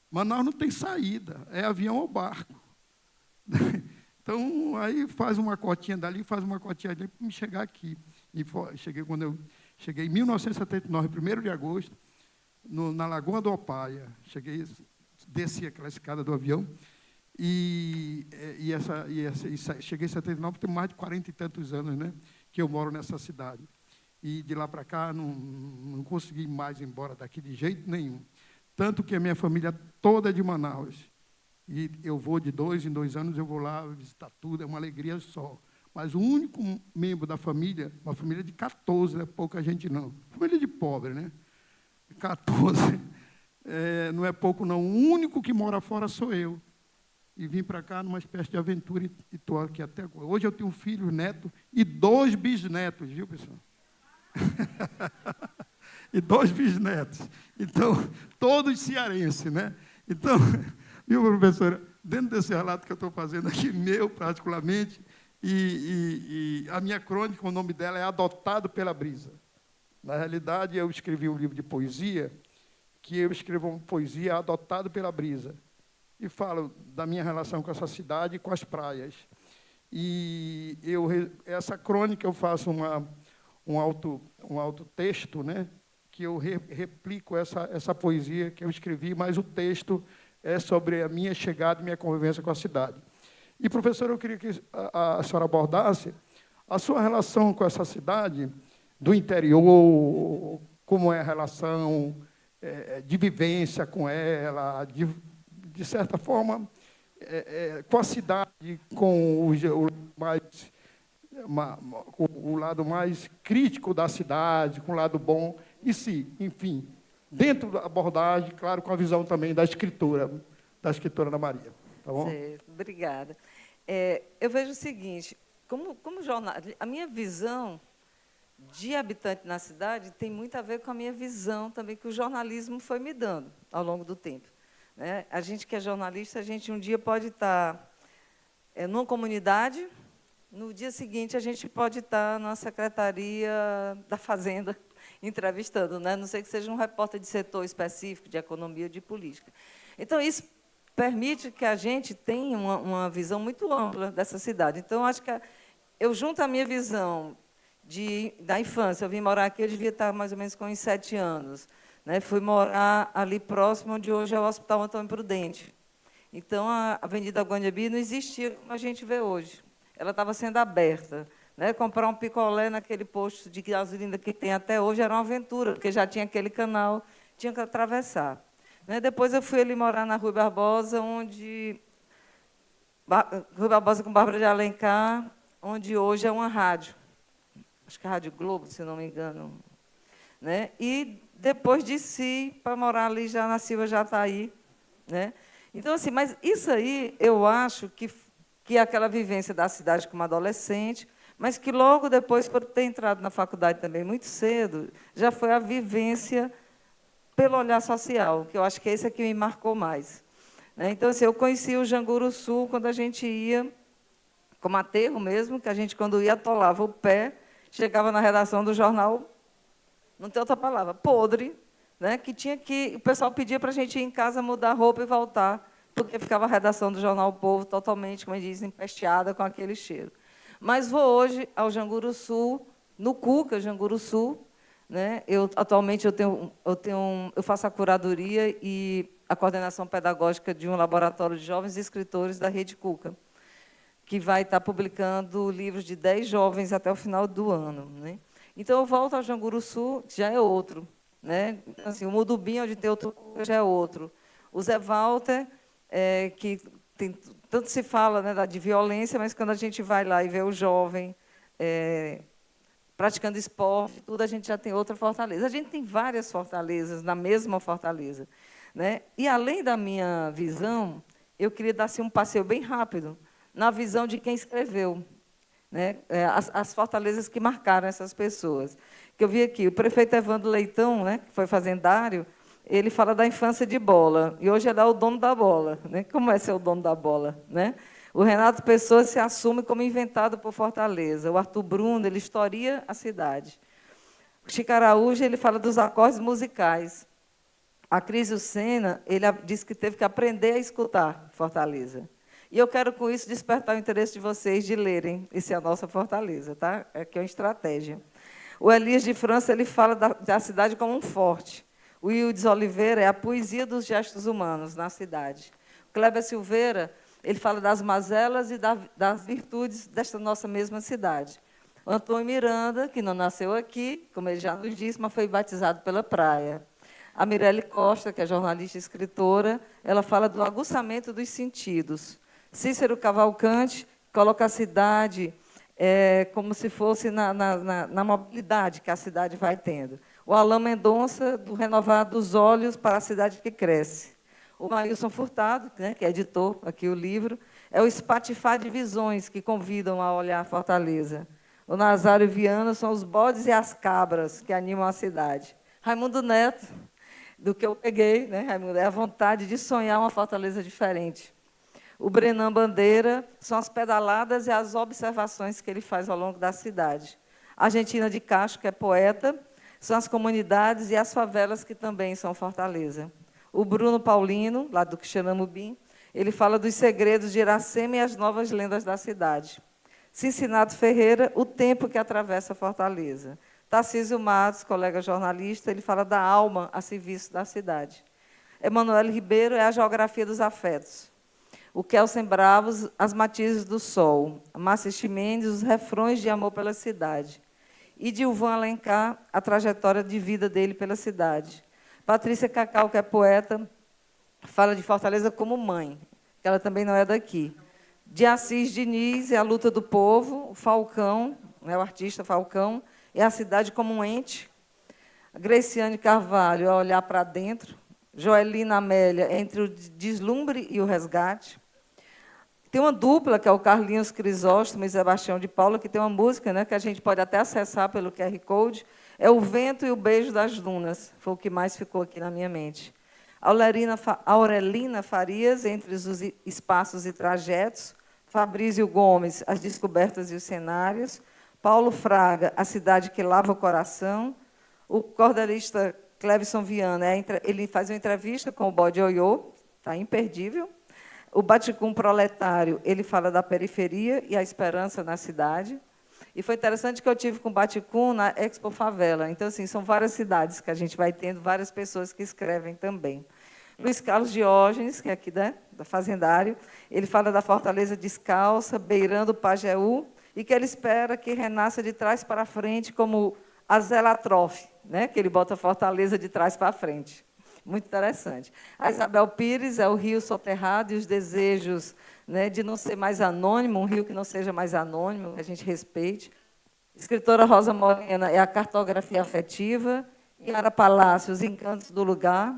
Manaus não tem saída, é avião ou barco. Então, aí faz uma cotinha dali, faz uma cotinha dali para me chegar aqui. E quando eu cheguei em 1979, 1º de agosto, na Lagoa do Opaia. Desci aquela escada do avião e cheguei em 79, tem mais de 40 e tantos anos, né, que eu moro nessa cidade. E de lá para cá não consegui mais ir embora daqui de jeito nenhum. Tanto que a minha família toda é de Manaus. E eu vou de 2 em 2 anos, eu vou lá visitar tudo, é uma alegria só. Mas o único membro da família, uma família de 14, não é pouca gente não. Família de pobre, né? 14, não é pouco não. O único que mora fora sou eu. E vim para cá numa espécie de aventura e estou aqui até agora. Hoje eu tenho um filho, neto e 2 bisnetos, viu, pessoal? E 2 bisnetos. Então, todos cearenses, né? Então, viu, professora, dentro desse relato que eu estou fazendo aqui, meu particularmente, e a minha crônica, o nome dela é Adotado pela Brisa. Na realidade, eu escrevi um livro de poesia, que eu escrevo uma poesia Adotado pela Brisa, e falo da minha relação com essa cidade e com as praias. E essa crônica eu faço um autotexto, né, que eu replico essa poesia que eu escrevi, mas o texto é sobre a minha chegada e minha convivência com a cidade. E, professor, eu queria que a senhora abordasse a sua relação com essa cidade do interior, como é a relação de vivência com ela, de certa forma, com a cidade, com o lado mais crítico da cidade, com o lado bom, e sim, enfim, dentro da abordagem, claro, com a visão também da escritora Ana Maria. Tá bom? Certo, obrigada. Eu vejo o seguinte, como jornalista, a minha visão de habitante na cidade tem muito a ver com a minha visão também que o jornalismo foi me dando ao longo do tempo. Né? A gente que é jornalista, a gente um dia pode estar numa comunidade, no dia seguinte a gente pode estar na Secretaria da Fazenda entrevistando, né? Não sei que seja um repórter de setor específico, de economia ou de política. Então, isso permite que a gente tenha uma visão muito ampla dessa cidade. Então, acho que eu junto a minha visão da infância, eu vim morar aqui, eu devia estar mais ou menos com uns 7 anos. Né? Fui morar ali próximo, onde hoje é o Hospital Antônio Prudente. Então, a Avenida Guanhabi não existia como a gente vê hoje. Ela estava sendo aberta. Né? Comprar um picolé naquele posto de gasolina que tem até hoje era uma aventura, porque já tinha aquele canal, tinha que atravessar. Né? Depois eu fui ali morar na Rui Barbosa, Rui Barbosa com Bárbara de Alencar, onde hoje é uma rádio. Acho que é a Rádio Globo, se não me engano. Né? E depois desci para morar ali já na Silva Jataí. Né? Então, assim, mas isso aí eu acho que é aquela vivência da cidade como adolescente, mas que logo depois, por ter entrado na faculdade também muito cedo, já foi a vivência pelo olhar social, que eu acho que esse é que me marcou mais. Né? Então, assim, eu conheci o Janguru Sul quando a gente ia, como aterro mesmo, que a gente, quando ia, atolava o pé, chegava na redação do jornal, não tem outra palavra, podre, né? O pessoal pedia para a gente ir em casa, mudar a roupa e voltar, porque ficava a redação do jornal O Povo totalmente, como dizem, empesteada com aquele cheiro. Mas vou hoje ao Janguru Sul, no Cuca, Janguru Sul, né? Atualmente eu faço a curadoria e a coordenação pedagógica de um laboratório de jovens escritores da Rede Cuca, que vai estar publicando livros de 10 jovens até o final do ano, né? Então, eu volto ao Janguruçu, que já é outro, né? Assim, o Mudubim, onde tem outro, já é outro. O Zé Walter, que tanto se fala, né, de violência, mas quando a gente vai lá e vê o jovem praticando esporte, tudo, a gente já tem outra fortaleza. A gente tem várias fortalezas na mesma fortaleza, né? E, além da minha visão, eu queria dar assim, um passeio bem rápido na visão de quem escreveu, né? As fortalezas que marcaram essas pessoas. Que eu vi aqui, o prefeito Evandro Leitão, né, que foi fazendário, ele fala da infância de bola, e hoje ele é o dono da bola, né? Como é ser o dono da bola, né? O Renato Pessoa se assume como inventado por Fortaleza. O Arthur Bruno, ele historia a cidade. O Chico Araújo, ele fala dos acordes musicais. A Cris Lucena, ele disse que teve que aprender a escutar Fortaleza. E eu quero, com isso, despertar o interesse de vocês de lerem Esse é a Nossa Fortaleza, tá? Que é uma estratégia. O Elias de França, ele fala da cidade como um forte. O Ildes Oliveira é a poesia dos gestos humanos na cidade. O Kleber Silveira, ele fala das mazelas e das virtudes desta nossa mesma cidade. O Antônio Miranda, que não nasceu aqui, como ele já nos disse, mas foi batizado pela praia. A Mirelle Costa, que é jornalista e escritora, ela fala do aguçamento dos sentidos. Cícero Cavalcante coloca a cidade como se fosse na mobilidade que a cidade vai tendo. O Alain Mendonça, do Renovar dos Olhos para a Cidade que Cresce. O Maílson Furtado, né, que editou aqui o livro, é o espatifar de visões que convidam a olhar Fortaleza. O Nazário Viana são os bodes e as cabras que animam a cidade. Raimundo Neto, do que eu peguei, né, Raimundo, é a vontade de sonhar uma Fortaleza diferente. O Brenan Bandeira são as pedaladas e as observações que ele faz ao longo da cidade. A Argentina de Castro, que é poeta, são as comunidades e as favelas que também são Fortaleza. O Bruno Paulino, lá do Quixeramobim, ele fala dos segredos de Iracema e as novas lendas da cidade. Cincinato Ferreira, o tempo que atravessa Fortaleza. Tarcísio Matos, colega jornalista, ele fala da alma a serviço da cidade. Emanuel Ribeiro é a geografia dos afetos. O Kelsen Bravos, as matizes do sol. A Márcia Chimendes, os refrões de amor pela cidade. E Dilvan Alencar, a trajetória de vida dele pela cidade. Patrícia Cacau, que é poeta, fala de Fortaleza como mãe, que ela também não é daqui. De Assis Diniz, é a luta do povo. O Falcão, né, o artista Falcão, é a cidade como um ente. A Graciane Carvalho, é olhar para dentro. Joelina Amélia, entre o deslumbre e o resgate. Tem uma dupla, que é o Carlinhos Crisóstomo e Sebastião de Paula, que tem uma música, né, que a gente pode até acessar pelo QR Code, é O Vento e o Beijo das Dunas, foi o que mais ficou aqui na minha mente. Aurelina Farias, Entre os Espaços e Trajetos. Fabrício Gomes, As Descobertas e os Cenários. Paulo Fraga, A Cidade que Lava o Coração. O cordelista Clevison Viana, ele faz uma entrevista com o Bode Oiô, está imperdível. O Baticum Proletário, ele fala da periferia e a esperança na cidade. E foi interessante que eu tive com o Baticum na Expo Favela. Então, assim, são várias cidades que a gente vai tendo, várias pessoas que escrevem também. Luiz Carlos Diógenes, que é aqui da Fazendário, ele fala da Fortaleza descalça, beirando o Pajeú, e que ele espera que renasça de trás para frente, como a Zelatrofe, né, que ele bota a Fortaleza de trás para frente. Muito interessante. A Isabel Pires é o rio soterrado e os desejos, né, de não ser mais anônimo, um rio que não seja mais anônimo, que a gente respeite. A escritora Rosa Morena é a cartografia afetiva. Yara Palácio, os encantos do lugar.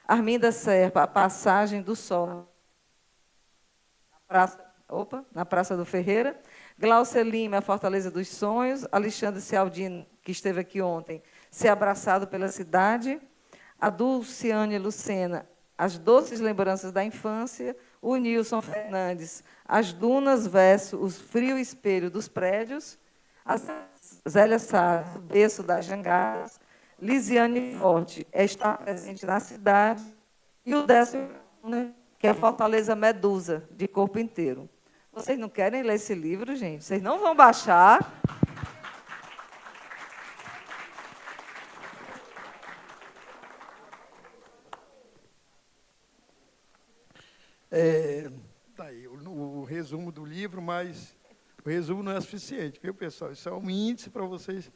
Arminda Serpa, a passagem do sol. Na Praça do Ferreira. Glaucia Lima, a Fortaleza dos Sonhos. Alexandre Cialdini, que esteve aqui ontem, Ser Abraçado pela Cidade. A Dulciane Lucena, As Doces Lembranças da Infância. O Nilson Fernandes, As Dunas versus o Frio Espelho dos Prédios. A Zélia Sá, O Berço das Jangadas. Lisiane Forte, é Estar Presente na Cidade. E o 10º, né, que é Fortaleza Medusa, de corpo inteiro. Vocês não querem ler esse livro, gente? Vocês não vão baixar. Tá aí, o resumo do livro, mas o resumo não é suficiente, viu, pessoal? Isso é um índice para vocês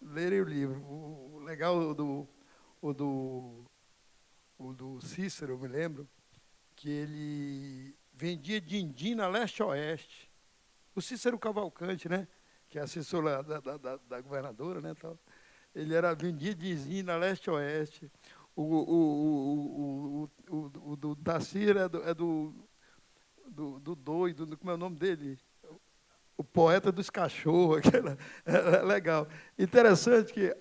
lerem o livro. O legal do Cícero, eu me lembro, que ele vendia din-din na leste-oeste. O Cícero Cavalcante, né, que é assessor da governadora, né, tal, ele vendia din-din na leste-oeste. O do Dacir é do doido, como é o nome dele? O poeta dos cachorros, é legal. Interessante que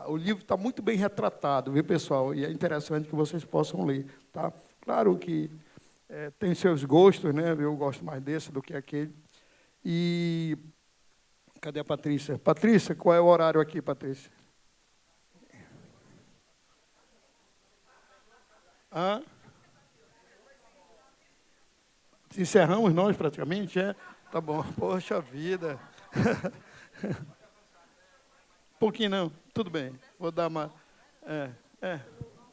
o livro está muito bem retratado, viu, pessoal? E é interessante que vocês possam ler. Tá? Claro que tem seus gostos, né? Eu gosto mais desse do que aquele. E cadê a Patrícia? Patrícia, qual é o horário aqui, Patrícia? Encerramos nós praticamente, Tá bom, poxa vida. Pouquinho não, tudo bem. Vou dar uma...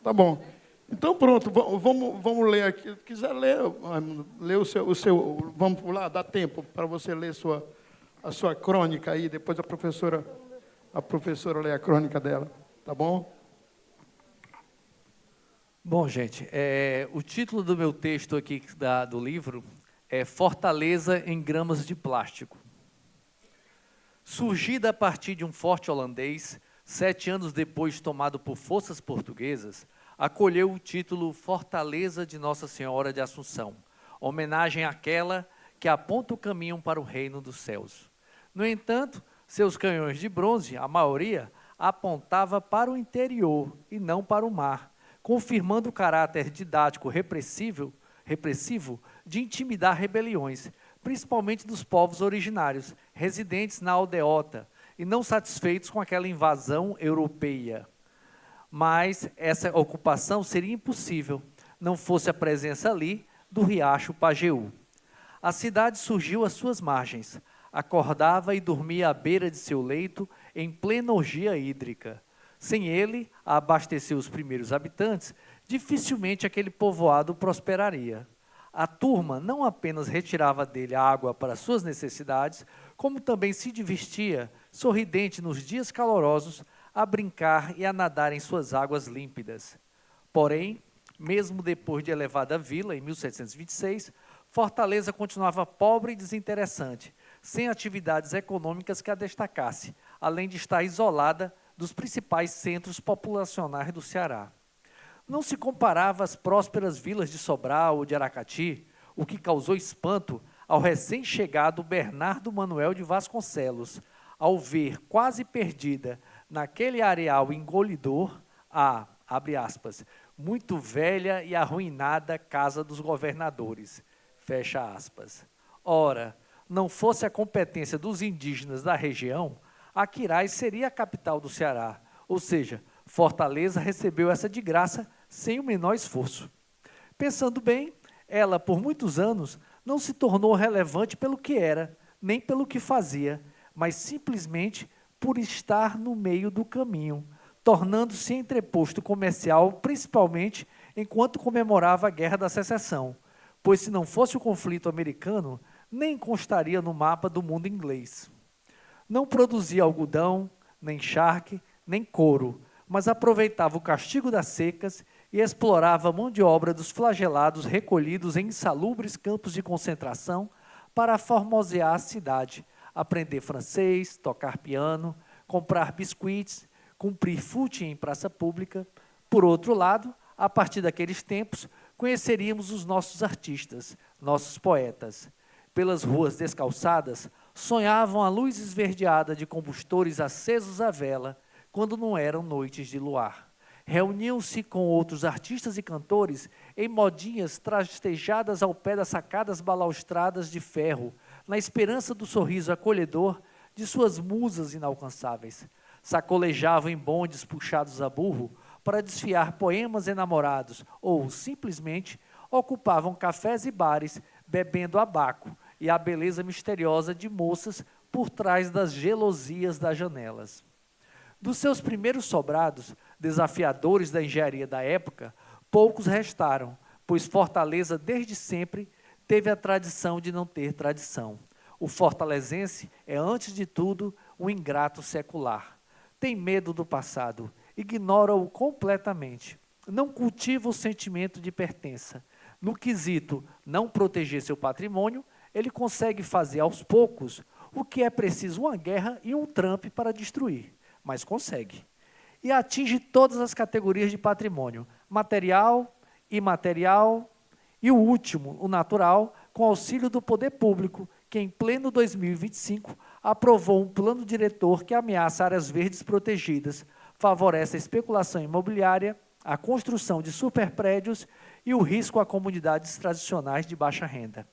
Tá bom. Então, pronto, vamos ler aqui. Se quiser ler o seu... Vamos pular, dá tempo para você ler a sua crônica aí, depois a professora lê a crônica dela, tá bom? Bom, gente, o título do meu texto aqui do livro é Fortaleza em Gramas de Plástico. Surgida a partir de um forte holandês, 7 anos depois tomado por forças portuguesas, acolheu o título Fortaleza de Nossa Senhora de Assunção, homenagem àquela que aponta o caminho para o reino dos céus. No entanto, seus canhões de bronze, a maioria, apontava para o interior e não para o mar, confirmando o caráter didático repressivo de intimidar rebeliões, principalmente dos povos originários, residentes na aldeota, e não satisfeitos com aquela invasão europeia. Mas essa ocupação seria impossível, não fosse a presença ali do riacho Pajeú. A cidade surgiu às suas margens, acordava e dormia à beira de seu leito em plena orgia hídrica. Sem ele, a abastecer os primeiros habitantes, dificilmente aquele povoado prosperaria. A turma não apenas retirava dele a água para suas necessidades, como também se divertia, sorridente nos dias calorosos, a brincar e a nadar em suas águas límpidas. Porém, mesmo depois de elevada vila, em 1726, Fortaleza continuava pobre e desinteressante, sem atividades econômicas que a destacasse, além de estar isolada dos principais centros populacionais do Ceará. Não se comparava às prósperas vilas de Sobral ou de Aracati, o que causou espanto ao recém-chegado Bernardo Manuel de Vasconcelos, ao ver quase perdida, naquele areal engolidor, abre aspas, muito velha e arruinada casa dos governadores, fecha aspas. Ora, não fosse a competência dos indígenas da região, Aquiraz seria a capital do Ceará, ou seja, Fortaleza recebeu essa de graça sem o menor esforço. Pensando bem, ela, por muitos anos, não se tornou relevante pelo que era, nem pelo que fazia, mas simplesmente por estar no meio do caminho, tornando-se entreposto comercial, principalmente enquanto comemorava a Guerra da Secessão, pois se não fosse o conflito americano, nem constaria no mapa do mundo inglês. Não produzia algodão, nem charque, nem couro, mas aproveitava o castigo das secas e explorava a mão de obra dos flagelados recolhidos em insalubres campos de concentração para formosear a cidade, aprender francês, tocar piano, comprar biscuits, cumprir footing em praça pública. Por outro lado, a partir daqueles tempos, conheceríamos os nossos artistas, nossos poetas. Pelas ruas descalçadas, sonhavam a luz esverdeada de combustores acesos à vela, quando não eram noites de luar. Reuniam-se com outros artistas e cantores em modinhas trastejadas ao pé das sacadas balaustradas de ferro, na esperança do sorriso acolhedor de suas musas inalcançáveis. Sacolejavam em bondes puxados a burro para desfiar poemas enamorados ou, simplesmente, ocupavam cafés e bares bebendo abaco e a beleza misteriosa de moças por trás das gelosias das janelas. Dos seus primeiros sobrados, desafiadores da engenharia da época, poucos restaram, pois Fortaleza, desde sempre, teve a tradição de não ter tradição. O fortalezense é, antes de tudo, um ingrato secular. Tem medo do passado, ignora-o completamente. Não cultiva o sentimento de pertença. No quesito não proteger seu patrimônio, ele consegue fazer aos poucos o que é preciso uma guerra e um Trump para destruir, mas consegue. E atinge todas as categorias de patrimônio, material, imaterial e o último, o natural, com auxílio do poder público, que em pleno 2025 aprovou um plano diretor que ameaça áreas verdes protegidas, favorece a especulação imobiliária, a construção de superprédios e o risco a comunidades tradicionais de baixa renda.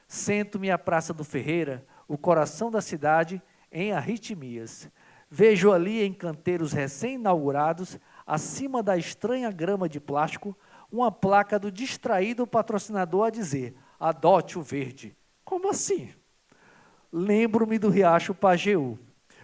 Sento-me à Praça do Ferreira, o coração da cidade, em arritmias. Vejo ali em canteiros recém-inaugurados, acima da estranha grama de plástico, uma placa do distraído patrocinador a dizer: adote o verde. Como assim? Lembro-me do Riacho Pajeú,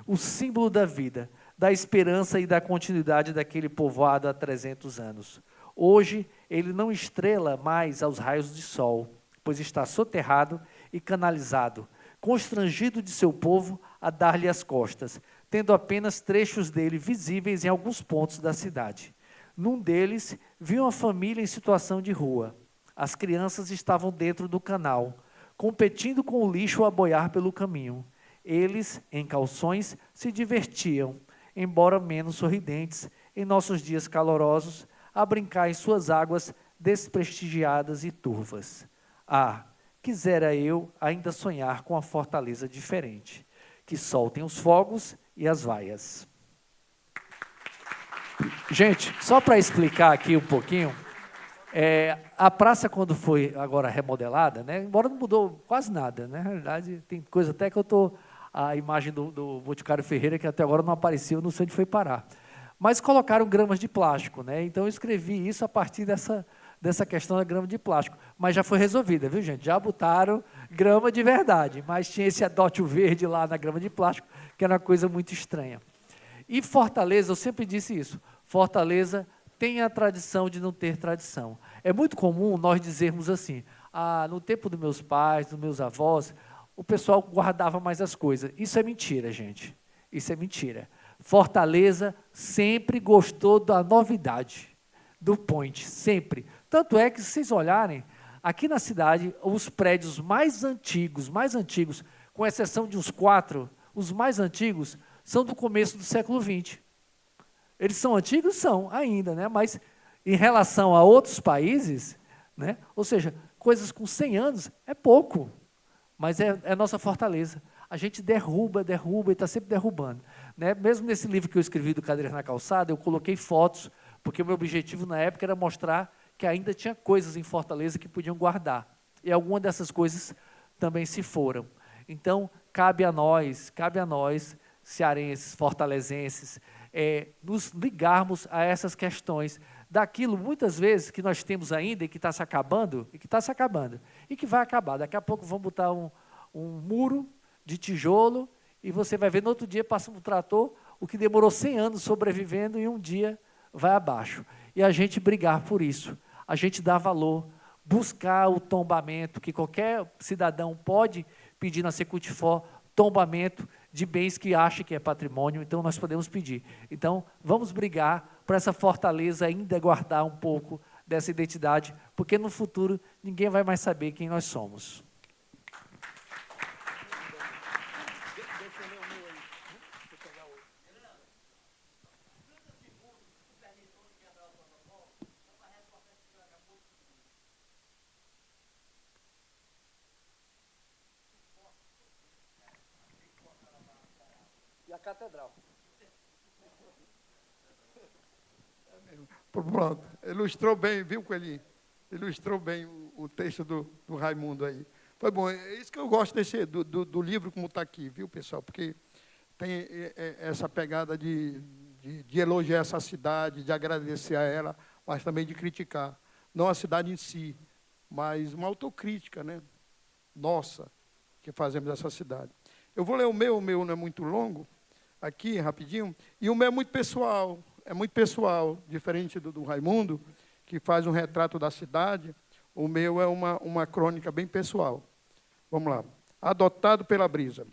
o símbolo da vida, da esperança e da continuidade daquele povoado há 300 anos. Hoje, ele não estrela mais aos raios de sol, pois está soterrado e canalizado, constrangido de seu povo a dar-lhe as costas, tendo apenas trechos dele visíveis em alguns pontos da cidade. Num deles, vi uma família em situação de rua. As crianças estavam dentro do canal, competindo com o lixo a boiar pelo caminho. Eles, em calções, se divertiam, embora menos sorridentes, em nossos dias calorosos, a brincar em suas águas desprestigiadas e turvas. Ah, quisera eu ainda sonhar com uma fortaleza diferente, que soltem os fogos e as vaias. Gente, só para explicar aqui um pouquinho, a praça, quando foi agora remodelada, né, embora não mudou quase nada, né, na realidade, tem coisa até que eu estou... A imagem do Boticário Ferreira, que até agora não apareceu, não sei onde foi parar. Mas colocaram gramas de plástico, né? Então eu escrevi isso a partir dessa questão da grama de plástico. Mas já foi resolvida, viu, gente? Já botaram grama de verdade, mas tinha esse adote o verde lá na grama de plástico, que era uma coisa muito estranha. E Fortaleza, eu sempre disse isso, Fortaleza tem a tradição de não ter tradição. É muito comum nós dizermos assim, no tempo dos meus pais, dos meus avós, o pessoal guardava mais as coisas. Isso é mentira, gente. Isso é mentira. Fortaleza sempre gostou da novidade, do point, sempre. Tanto é que, se vocês olharem, aqui na cidade, os prédios mais antigos, com exceção de uns 4, os mais antigos, são do começo do século XX. Eles são antigos? São, ainda, né? Mas em relação a outros países, né? Ou seja, coisas com 100 anos é pouco. Mas é a nossa fortaleza. A gente derruba e está sempre derrubando. Né? Mesmo nesse livro que eu escrevi do Cadeiras na Calçada, eu coloquei fotos, porque o meu objetivo na época era mostrar que ainda tinha coisas em Fortaleza que podiam guardar. E algumas dessas coisas também se foram. Então, cabe a nós, cearenses, fortalezenses, nos ligarmos a essas questões daquilo, muitas vezes, que nós temos ainda e que está se acabando, e que vai acabar. Daqui a pouco vão botar um muro de tijolo e você vai ver, no outro dia, passa um trator, o que demorou 100 anos sobrevivendo e um dia vai abaixo. E a gente brigar por isso, a gente dar valor, buscar o tombamento, que qualquer cidadão pode pedir na Secutifor, tombamento de bens que acha que é patrimônio, então nós podemos pedir. Então, vamos brigar para essa fortaleza ainda guardar um pouco dessa identidade, porque no futuro ninguém vai mais saber quem nós somos. E a catedral. Pronto, ilustrou bem, viu, Coelhinho? Ilustrou bem o texto do Raimundo aí. Foi bom, é isso que eu gosto do livro como está aqui, viu, pessoal? Porque tem essa pegada de elogiar essa cidade, de agradecer a ela, mas também de criticar. Não a cidade em si, mas uma autocrítica, né? Nossa, que fazemos essa cidade. Eu vou ler o meu não é muito longo, aqui, rapidinho, e o meu é muito pessoal, diferente do Raimundo, que faz um retrato da cidade. O meu é uma crônica bem pessoal. Vamos lá. Adotado pela brisa.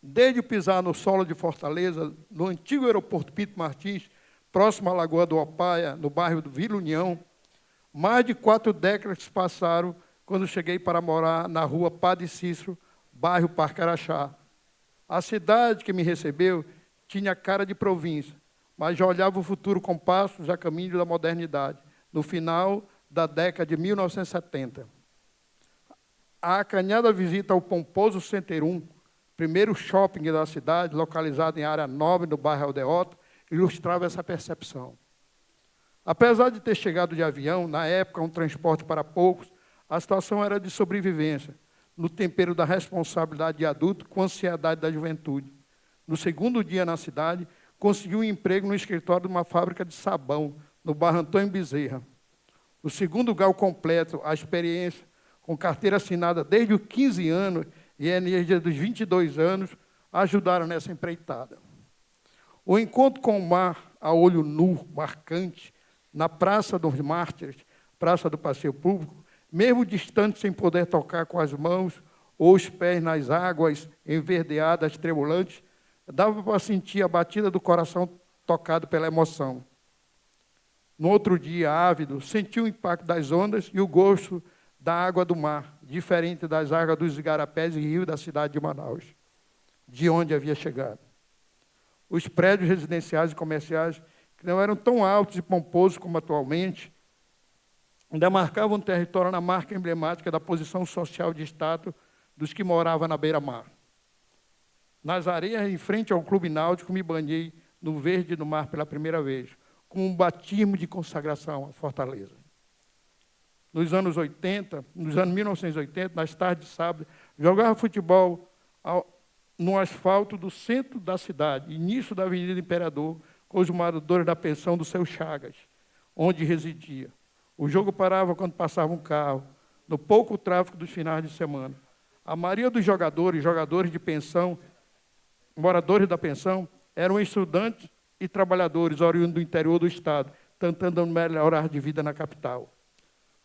Desde pisar no solo de Fortaleza, no antigo aeroporto Pito Martins, próximo à Lagoa do Opaia, no bairro do Vila União, mais de 4 décadas passaram quando cheguei para morar na rua Padre Cícero, bairro Parque Araxá. A cidade que me recebeu tinha cara de província, mas já olhava o futuro com passos a caminho da modernidade, no final da década de 1970. A acanhada visita ao pomposo Center 1, primeiro shopping da cidade, localizado em área nobre, no bairro Aldeota, ilustrava essa percepção. Apesar de ter chegado de avião, na época um transporte para poucos, a situação era de sobrevivência, no tempero da responsabilidade de adulto com a ansiedade da juventude. No segundo dia na cidade, consegui um emprego no escritório de uma fábrica de sabão, no bairro Antônio Bezerra. O segundo grau completo, a experiência, com carteira assinada desde os 15 anos e a energia dos 22 anos, ajudaram nessa empreitada. O encontro com o mar, a olho nu, marcante, na Praça dos Mártires, Praça do Passeio Público, mesmo distante, sem poder tocar com as mãos ou os pés nas águas enverdeadas, tremulantes, dava para sentir a batida do coração tocado pela emoção. No outro dia, ávido, senti o impacto das ondas e o gosto da água do mar, diferente das águas dos igarapés e rios da cidade de Manaus, de onde havia chegado. Os prédios residenciais e comerciais, que não eram tão altos e pomposos como atualmente, ainda marcavam um território na marca emblemática da posição social de status dos que moravam na beira-mar. Nas areias, em frente ao Clube Náutico, me banhei no verde do mar pela primeira vez, com um batismo de consagração à Fortaleza. Nos anos 1980, nas tardes de sábado, jogava futebol no asfalto do centro da cidade, início da Avenida Imperador, com os moradores da pensão do seu Chagas, onde residia. O jogo parava quando passava um carro, no pouco tráfego dos finais de semana. A maioria dos jogadores de pensão, moradores da pensão, eram estudantes e trabalhadores oriundos do interior do estado, tentando melhorar de vida na capital.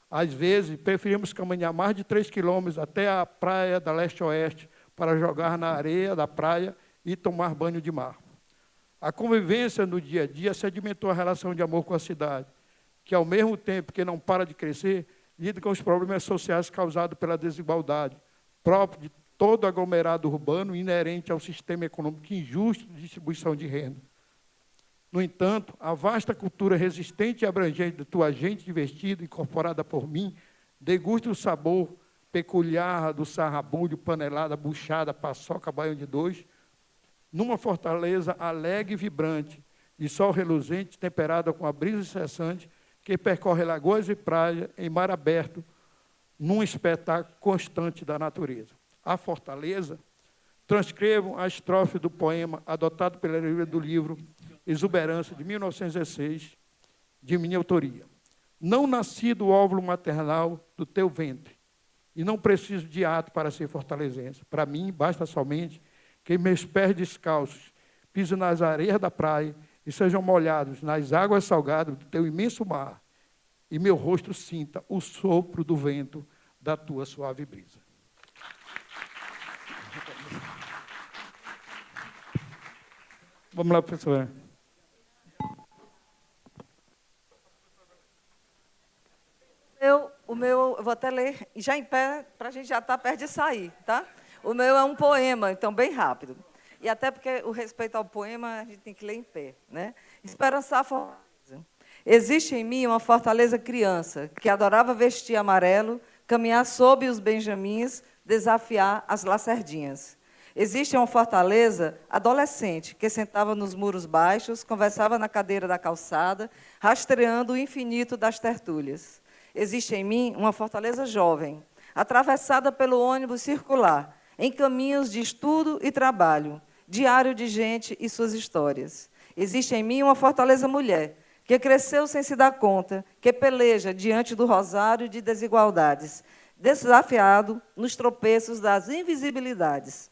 Às vezes, preferíamos caminhar mais de 3 quilômetros até a praia da leste-oeste para jogar na areia da praia e tomar banho de mar. A convivência no dia a dia sedimentou a relação de amor com a cidade, que, ao mesmo tempo que não para de crescer, lida com os problemas sociais causados pela desigualdade, próprio de todo aglomerado urbano inerente ao sistema econômico injusto de distribuição de renda. No entanto, a vasta cultura resistente e abrangente do agente divertido, incorporada por mim, degusta o sabor peculiar do sarrabulho, panelada, buchada, paçoca, baião de dois, numa Fortaleza alegre e vibrante, de sol reluzente, temperada com a brisa incessante, que percorre lagoas e praias em mar aberto, num espetáculo constante da natureza. A Fortaleza, transcrevo a estrofe do poema adotado pela livraria do livro Exuberância, de 1916, de minha autoria. Não nasci do óvulo maternal do teu ventre, e não preciso de ato para ser fortalezense. Para mim, basta somente que meus pés descalços pisem nas areias da praia e sejam molhados nas águas salgadas do teu imenso mar, e meu rosto sinta o sopro do vento da tua suave brisa. Vamos lá, professor. Eu vou até ler, já em pé, para a gente já estar perto de sair, tá? O meu é um poema, então, bem rápido. E até porque o respeito ao poema, a gente tem que ler em pé, né? Esperançar a Fortaleza. Existe em mim uma Fortaleza criança, que adorava vestir amarelo, caminhar sob os benjamins, desafiar as lacerdinhas. Existe uma Fortaleza adolescente, que sentava nos muros baixos, conversava na cadeira da calçada, rastreando o infinito das tertúlias. Existe em mim uma Fortaleza jovem, atravessada pelo ônibus circular, em caminhos de estudo e trabalho, diário de gente e suas histórias. Existe em mim uma Fortaleza mulher, que cresceu sem se dar conta, que peleja diante do rosário de desigualdades, desafiado nos tropeços das invisibilidades.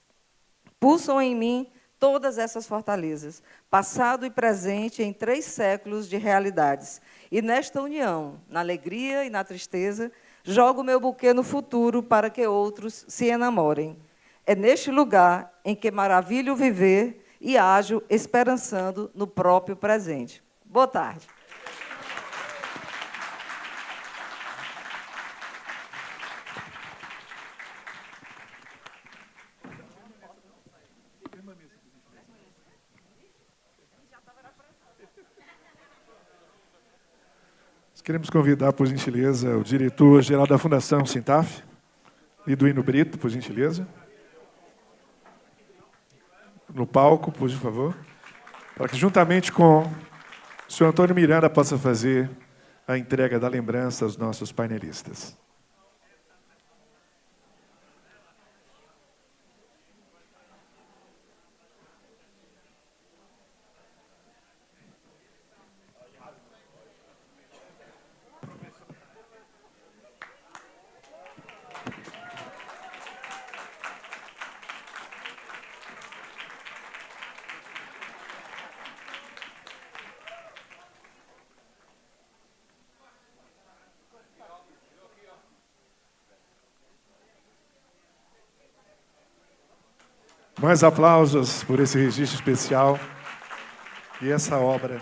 Pulsam em mim todas essas fortalezas, passado e presente em 3 séculos de realidades. E nesta união, na alegria e na tristeza, jogo meu buquê no futuro para que outros se enamorem. É neste lugar em que maravilho viver e ajo esperançando no próprio presente. Boa tarde. Queremos convidar, por gentileza, o diretor-geral da Fundação Sintaf, Liduíno Brito, por gentileza. No palco, por favor. Para que, juntamente com o senhor Antônio Miranda, possa fazer a entrega da lembrança aos nossos painelistas. Mais aplausos por esse registro especial e essa obra